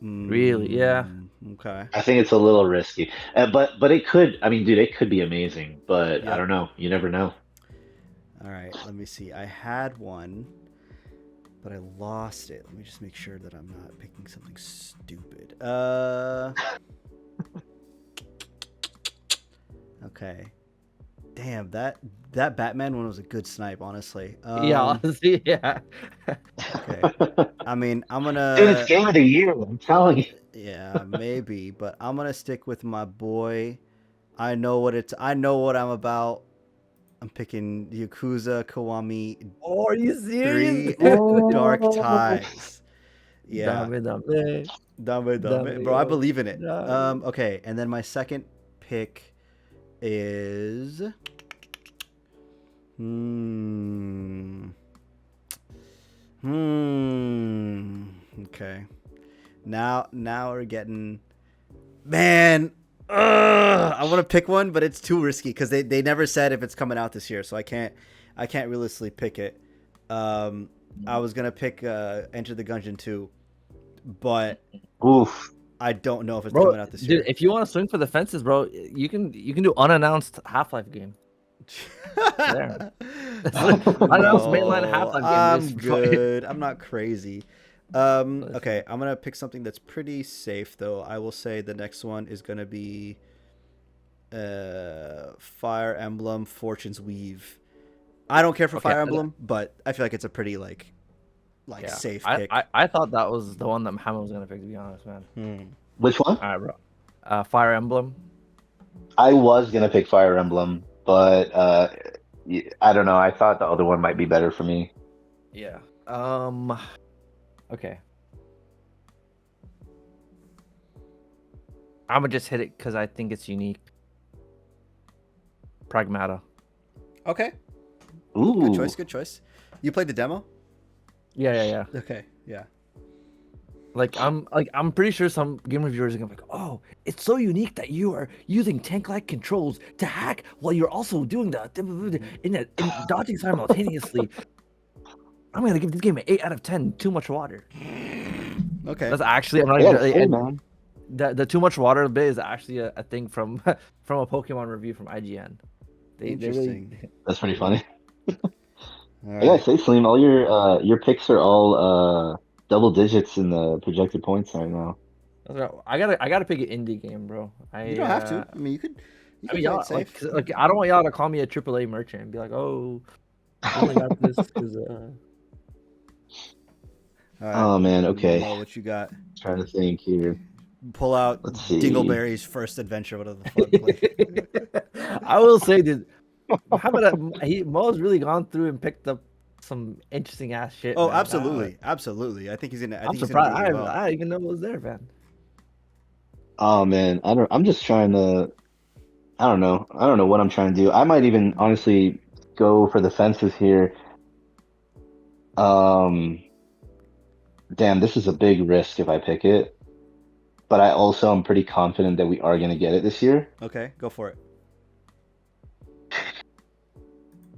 Really? Yeah. Okay. I think it's a little risky, but it could. I mean, dude, it could be amazing. But I Yep. don't know. You never know. All right. Let me see. I had one, but I lost it. Let me just make sure that I'm not picking something stupid. Okay. Damn, that Batman one was a good snipe, honestly. Yeah, honestly, yeah. Okay. I mean, I'm Dude, gonna. it's game of the year. I'm telling you. Yeah, maybe, but I'm gonna stick with my boy. I know what I'm about. I'm picking Yakuza Kiwami Oh, are you serious? 3 Dark Ties. Yeah. Dame. Dame. Bro, I believe in it. Dame. Okay, and then my second pick is okay. Now we're getting, man. I want to pick one, but it's too risky because they never said if it's coming out this year, so I can't realistically pick it. I was gonna pick Enter the Gungeon 2, but Oof. I don't know if it's Bro, coming out this dude, year. if you want to swing for the fences, bro, you can do unannounced Half-Life game. There. Unannounced mainline Half-Life game. I'm good. I'm not crazy. Okay, I'm gonna pick something that's pretty safe though. I will say the next one is gonna be Fire Emblem Fortune's Weave. I don't care for Fire Emblem, but I feel like it's a pretty like safe pick. I thought that was the one that Muhammad was gonna pick, to be honest, man. Which one? All right, bro. Fire Emblem. I was gonna pick Fire Emblem, but I don't know. I thought the other one might be better for me. Yeah. Okay. I'm gonna just hit it because I think it's unique. Pragmata. Okay. Ooh. Good choice. You played the demo? Yeah. Okay, yeah. I'm pretty sure some game reviewers are gonna be like, oh, it's so unique that you are using tank-like controls to hack while you're also doing in dodging simultaneously. I'm gonna give this game an 8 out of 10. Too much water. Okay. That's actually I'm not Yeah, even, cool, man. the too much water bit is actually a thing from a Pokemon review from IGN. Interesting. That's pretty funny. All I gotta right. say, Salim, all your picks are all double digits in the projected points right now. I gotta pick an indie game, bro. You don't have to. I mean, you could play y'all it safe. like I don't want y'all to call me a AAA merchant and be like, oh, I only got this because All right. Oh man, okay. Mo, what you got? Trying to think here. Pull out Let's see. Dingleberry's first adventure. Whatever the fuck. I will say, dude, Mo's really gone through and picked up some interesting ass shit. Oh, man. absolutely. I think he's gonna. I'm surprised. I didn't even know it was there, man. Oh man, I'm just trying to. I don't know what I'm trying to do. I might even honestly go for the fences here. Damn, this is a big risk if I pick it. But I also am pretty confident that we are gonna get it this year. Okay, go for it.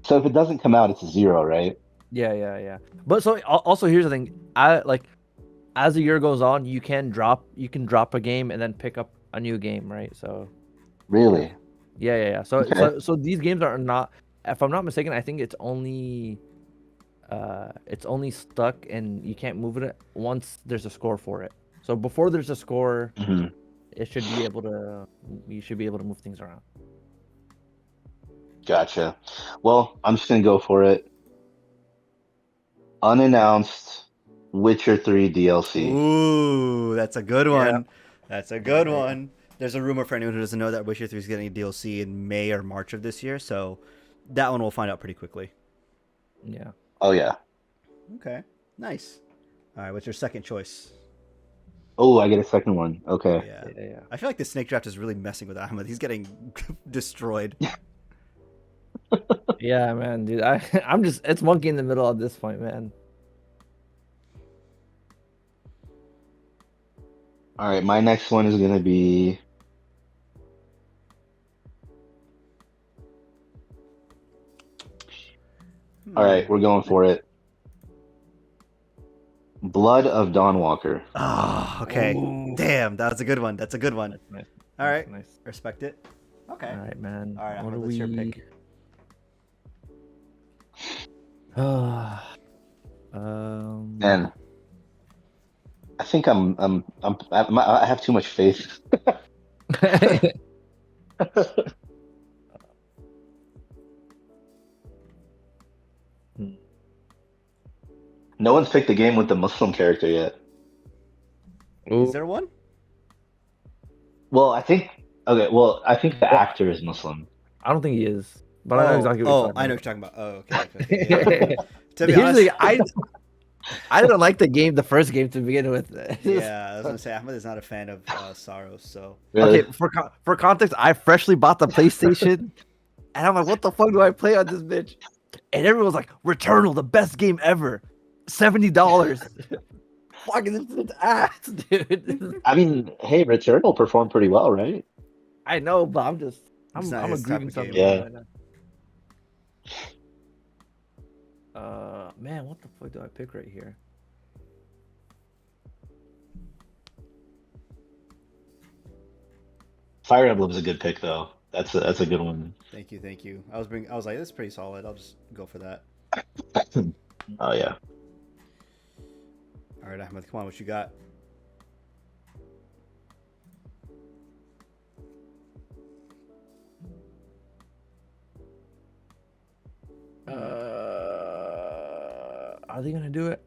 So if it doesn't come out, it's a 0, right? Yeah. But so also here's the thing. I like as the year goes on, you can drop a game and then pick up a new game, right? So Really? yeah. Okay. So these games are not, if I'm not mistaken, I think it's only stuck and you can't move it once there's a score for it. So before there's a score, you should be able to move things around. Gotcha. Well, I'm just gonna go for it. Unannounced Witcher 3 DLC. Ooh, that's a good Yeah. one. That's a good Yeah. one. There's a rumor for anyone who doesn't know that Witcher 3 is getting a DLC in May or March of this year, so that one we'll find out pretty quickly. Yeah. Oh yeah. Okay, nice. All right, what's your second choice? Oh, I get a second one. Okay. Yeah. Yeah. I feel like the snake draft is really messing with Ahmed. He's getting destroyed. Yeah, man, dude. I'm just it's monkey in the middle at this point, man. All right, my next one is gonna be. All right, we're going for it. Blood of Dawnwalker. Oh, okay. Ooh. Damn, that's a good one. That's a good one. That's nice. All right, Nice. respect it. Okay. All right, man. All right, What Ahmed, are what's your we? pick? And I think I have too much faith. No one's picked the game with the Muslim character yet. Is there one? Well, I think okay. Well, I think the actor is Muslim. I don't think he is, but I know exactly what you're I know talking what you're talking about. Oh, okay. Yeah. To be Here's honest, the thing, I didn't like the first game to begin with. yeah, I was gonna say Ahmed is not a fan of Saros, so Really? Okay, for context, I freshly bought the PlayStation, and I'm like, what the fuck do I play on this bitch? And everyone's like, Returnal, the best game ever, $70. Fucking this is ass, dude. I mean, hey, Returnal performed pretty well, right? I know, but I'm It's not I'm his type agreeing of something game. right now. Man, what the fuck do I pick right here? Fire Emblem's a good pick, though. That's a good one. thank you. I was like, this is pretty solid. I'll just go for that. Oh yeah. All right, Ahmed, come on, what you got? Are they gonna do it?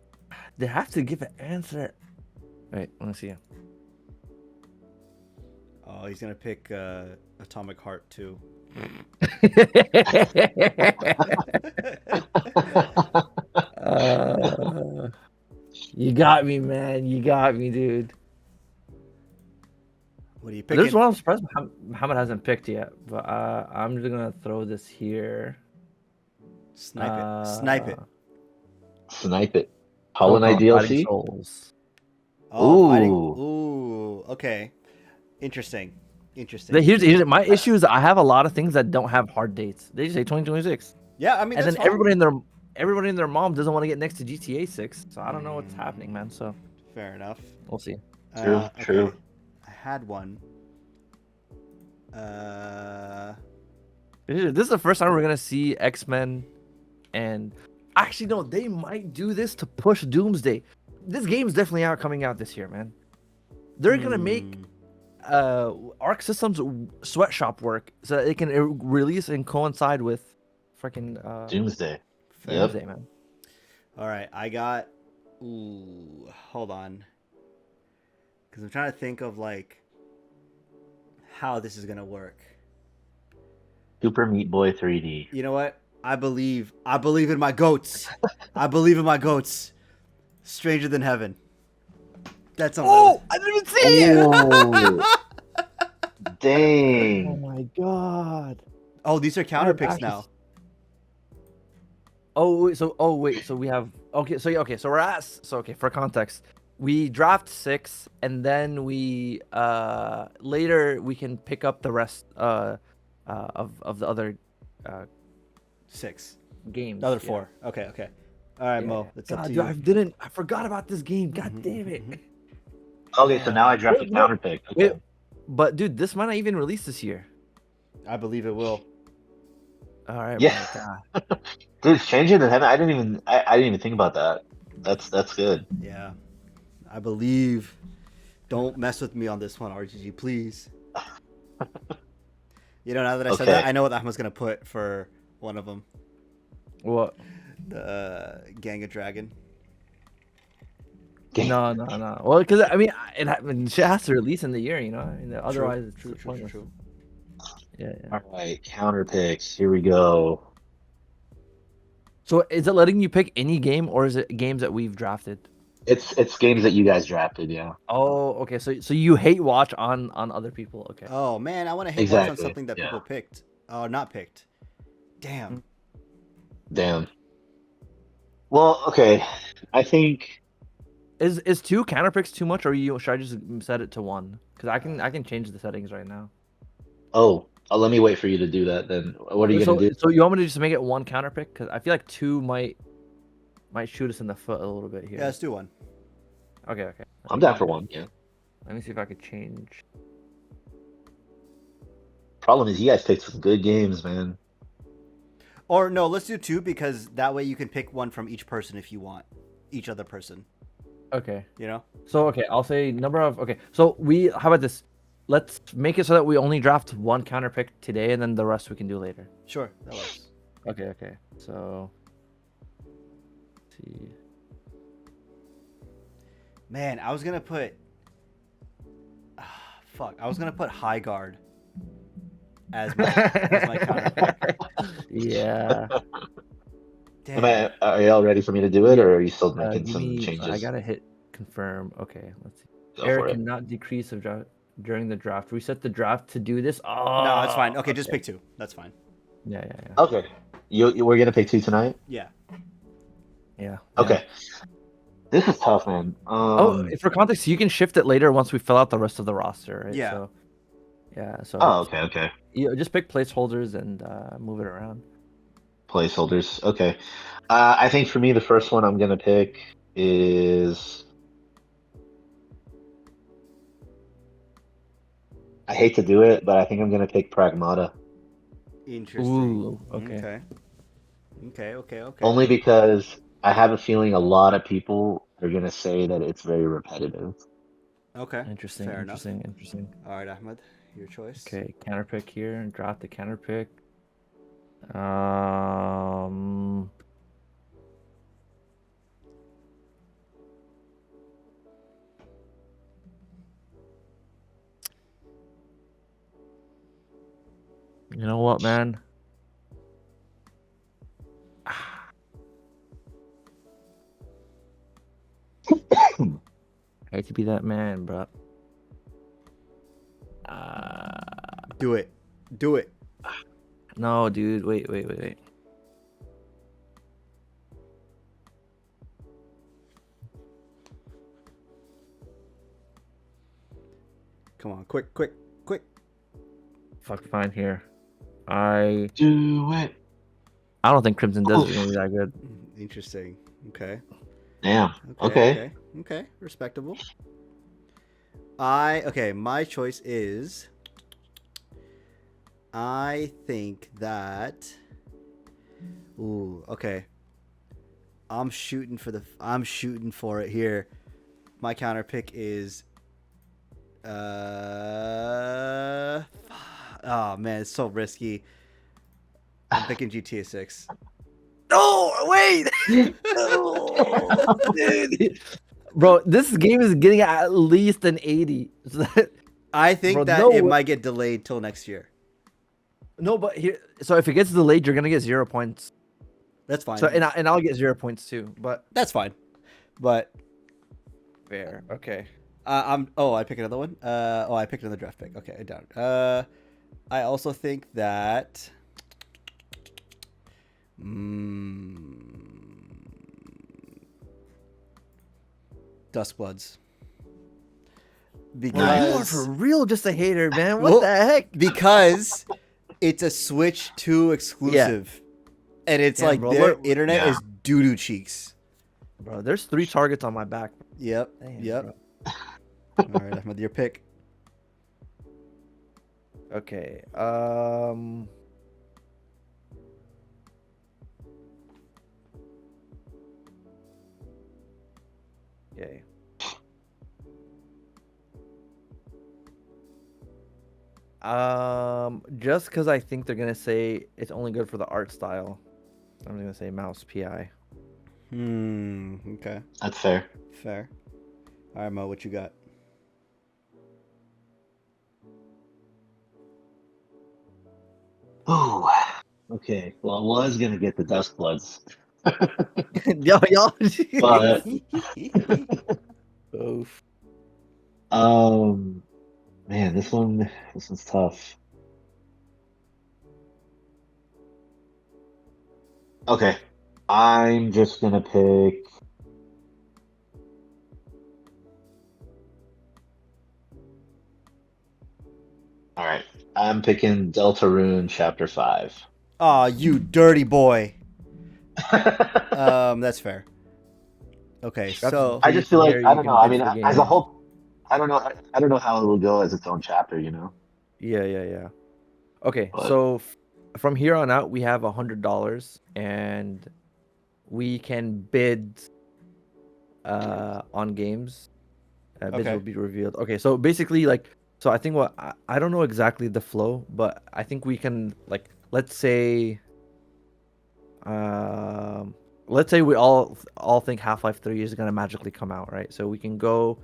They have to give an answer. Wait, let me see. Oh, he's gonna pick Atomic Heart too. You got me, man. You got me, dude. What are you picking? There's one I'm surprised Muhammad hasn't picked yet, but I'm just gonna throw this here. Snipe it. Snipe it. Snipe it. Hollow Knight Fighting DLC. Souls. Oh, Ooh. fighting. Ooh, okay. Interesting. Here's my issue is that I have a lot of things that don't have hard dates. They just say 2026, Yeah, I mean, and that's then fine. everybody and their mom doesn't want to get next to GTA 6. So I don't know what's happening, man. So Fair enough. we'll see. True, true. Okay. I had one. This is the first time we're gonna see X-Men, and actually no, they might do this to push Doomsday. This game's definitely coming out this year, man. They're gonna make Arc Systems sweatshop work so that it can release and coincide with freaking Doomsday. Fair. Yep. Doomsday, man. All right, I got. Ooh, hold on. Because I'm trying to think of like how this is gonna work. Super Meat Boy 3D. You know what? I believe in my goats. I believe in my goats. Stranger Than Heaven. That's something. Oh, I didn't even see it. Oh, Oh dang. my god. Oh, these are counter picks actually- now. Wait, so we have so we're at for context, we draft 6 and then we later we can pick up the rest of the other 6. games. The other Yeah. 4. Okay. All right, Yeah. Mo. It's up God, to dude, you. I forgot about this game. God Mhm, damn it. mhm. Okay, so now I draft a Wait, counter pick. Okay. Wait, but dude, this might not even release this year. I believe it will. All right, Yeah. my God. Dude, Stranger Than Heaven. I didn't even think about that. That's good. Yeah. I believe. Don't mess with me on this one, RGG, please. You know, now that I said that, Okay. I know what Ahmed's gonna put for one of them. What? The Gang of Dragon. No, no, no. Well, because I mean, shit has to release in the year, you know. I mean, otherwise it's True. pointless. Yeah, yeah. All right, counter picks. Here we go. So is it letting you pick any game, or is it games that we've drafted? It's games that you guys drafted, yeah. Oh, okay. So you hate watch on other people. Okay. Oh man, I want to hit watch on Exactly. something that Yeah. people picked. Oh, not picked. Damn. Damn. Well, okay. I think Is two counter picks too much, or should I just set it to one? Because I can change the settings right now. let me wait for you to do that then. What are you So gonna do? so you want me to just make it one counter pick? Because I feel like two might shoot us in the foot a little bit here. Yeah, let's do one. Okay, okay. I'm down for one, yeah. Let me see if I could change. Problem is you guys picked some good games, man. Or no, let's do two because that way you can pick one from each person if you want. Each other person. Okay. You know? So okay, I'll say number of. Okay, so how about this? Let's make it so that we only draft one counter pick today, and then the rest we can do later. Sure, that works. Okay, okay. So, let's see. Man, I was gonna put. Fuck, I was gonna put High Guard as my counter pick. Yeah. Damn. Are you all ready for me to do it, or are you still making Give some me. changes? I gotta hit confirm. Okay, let's see. Go Eric for it. cannot decrease of draft during the draft. Reset the draft to do this. Oh. No, it's fine. Okay, just pick two. That's fine. Yeah, yeah, yeah. Okay. We're gonna pick two tonight? Yeah. Yeah. Okay. This is tough, man. For context, you can shift it later once we fill out the rest of the roster, right? Yeah. So, yeah. So. Oh, okay. You just pick placeholders and move it around. Placeholders. Okay. I think for me, the first one I'm gonna pick is. I hate to do it, but I think I'm gonna pick Pragmata. Interesting. Ooh, okay. Okay. Only because I have a feeling a lot of people are gonna say that it's very repetitive. Okay. Interesting. Fair enough. Interesting. All right, Ahmed, your choice. Okay, counter pick here and drop the counter pick. You know what, man? I hate to be that man, bro. Do it. Do it. No, dude. Wait. Come on, quick. Fuck, fine here. I Do it. don't think Crimson Desert is gonna be that good. Interesting. Okay. Damn. Okay. Okay. Respectable. My choice is I think that okay. I'm shooting for it here. My counter pick is oh man, it's so risky. I'm picking GTA 6. No, wait. No, dude. Bro, this game is getting at least an 80. I think Bro, that no it way. might get delayed till next year. No, but here. So if it gets delayed, you're gonna get 0 points. That's fine. So and I'll get 0 points too. But That's fine. But fair. Okay. I pick another one. I picked another draft pick. Okay, down. I also think that Duskbloods. Because Wow, you are for real just a hater, man. What the heck? Because it's a Switch 2 exclusive. And it's Damn, like bro, their look- internet is doo-doo cheeks. Bro, there's 3 targets on my back. Yep. Damn, Yep. bro. All right, Ahmed, your pick. Okay. Okay. Just because I think they're gonna say it's only good for the art style, I'm gonna say mouse PI. Okay. That's fair. Fair. All right, Mo, what you got? Oh, okay. Well, I was gonna get the Dust Bloods, Y'all. but Oof. um, man, this one's tough. Okay, I'm just gonna pick. All right, I'm picking Deltarune Chapter 5. Aw, you dirty boy. That's fair. Okay, Rest in so I just peace, feel and like here I you don't know. can I bid mean, for the as a game. whole, I don't know. I don't know how it will go as its own chapter, you know. Yeah. Okay, But so from here on out, we have $100, and we can bid on games. Bids will okay, be revealed. Okay, so basically, like, so I think what I don't know exactly the flow, but I think we can, like, um, let's say we all think Half-Life 3 is gonna magically come out, right? So we can go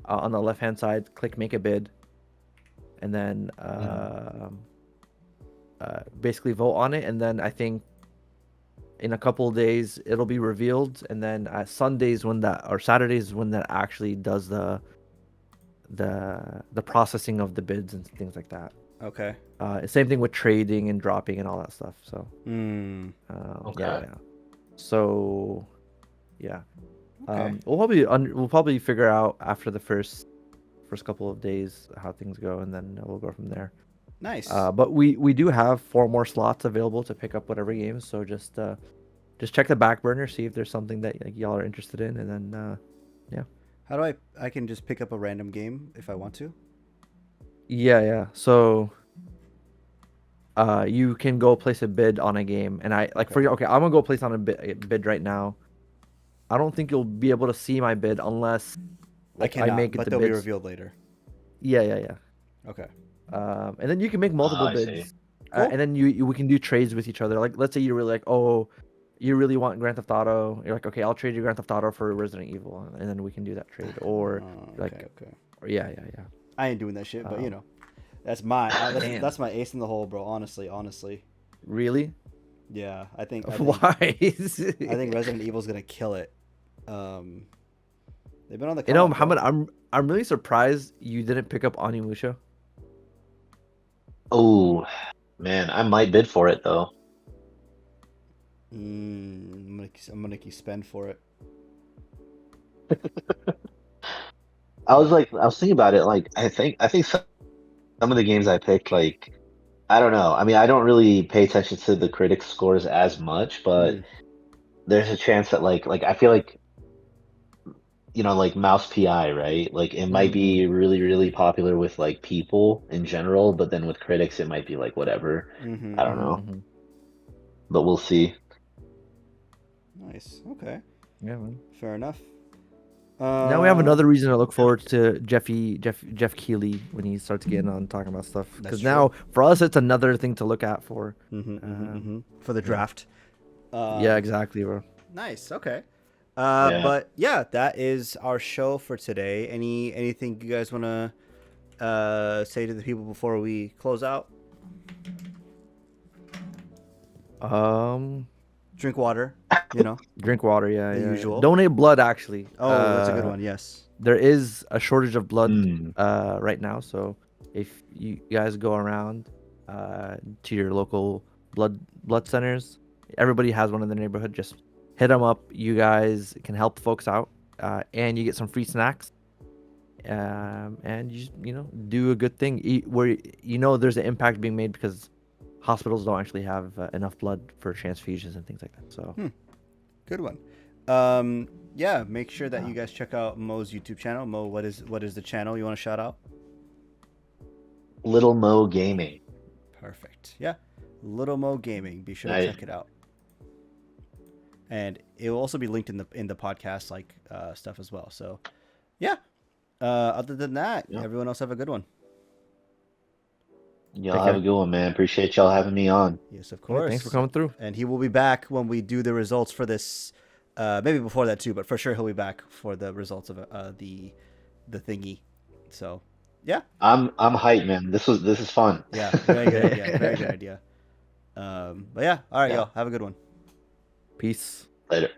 on the left-hand side, click make a bid, and then basically vote on it, and then I think in a couple of days it'll be revealed, and then Sundays when that or Saturdays when that actually does the processing of the bids and things like that. okay. Same thing with trading and dropping and all that stuff. So Hmm. okay, yeah. So yeah, Okay. we'll probably figure out after the first couple of days how things go, and then we'll go from there. Nice. But we do have 4 more slots available to pick up whatever games. So just check the back burner, see if there's something that like, y'all are interested in, and then yeah. How do I can just pick up a random game if I want to? Yeah. So you can go place a bid on a game, and I like Okay. okay, I'm gonna go place on a bid right now. I don't think you'll be able to see my bid unless I like I cannot, make it but the they'll be bids. revealed later. Yeah. Okay. And then you can make multiple I see. bids, Cool. and then we can do trades with each other. Like let's say you're really like, oh, you really want Grand Theft Auto. You're like, okay, I'll trade you Grand Theft Auto for Resident Evil, and then we can do that trade. Or Okay. like, Okay. or yeah. I ain't doing that shit, but Um, that's my damn, that's my ace in the hole, bro. Honestly. really? Yeah, Why? I think Resident Evil's gonna kill it. Um, they've been on the You come know, up, bro. Muhammad, I'm really surprised you didn't pick up Onimusha. Oh man, I might bid for it though. I'm gonna keep spend for it. I was thinking about it. Like, I think some of the games I picked, like, I don't know. I mean, I don't really pay attention to the critic scores as much, but Mm, there's a chance that like I feel like like Mouse PI, right? Like it might mm-hmm, be really, really popular with like people in general, but then with critics it might be like whatever. mm-hmm, I don't mm-hmm. know. Hmm. But we'll see. Nice. Okay. Yeah, man. Fair enough. Now we have Uh, another reason to look forward to Jeff Keighley when he starts getting on talking about stuff. that's Because true. now for us, it's another thing to look at for. For the Yeah. draft. Yeah, exactly, bro. Nice. Okay. Yeah. But yeah, that is our show for today. Anything you guys want to say to the people before we close out? Um, Drink water. Drink water. The Yeah. usual. Donate blood, actually. Oh, that's a good one. Yes. There is a shortage of blood Mm. right now, so if you guys go around to your local blood centers, everybody has one in the neighborhood. Just hit them up. You guys can help folks out, and you get some free snacks. And you just, do a good thing. Eat where there's an impact being made because hospitals don't actually have enough blood for transfusions and things like that. So Good one. Yeah, make sure that you guys check out Mo's YouTube channel. Mo, what is the channel you want to shout out? Little Mo Gaming. Perfect. Yeah, Little Mo Gaming. Be sure to Nice. check it out. And it will also be linked in the podcast stuff as well. So, yeah. Other than that, Yep. everyone else have a good one. Y'all Take have care. a good one, man. Appreciate y'all having me on. Yes, of Yeah, course. thanks for coming through. And he will be back when we do the results for this Maybe before that too, but for sure he'll be back for the results of the thingy. So yeah, I'm hyped, man. This is fun. yeah, very good idea, very good idea. But yeah, all right, Yeah. y'all, have a good one. Peace. Later.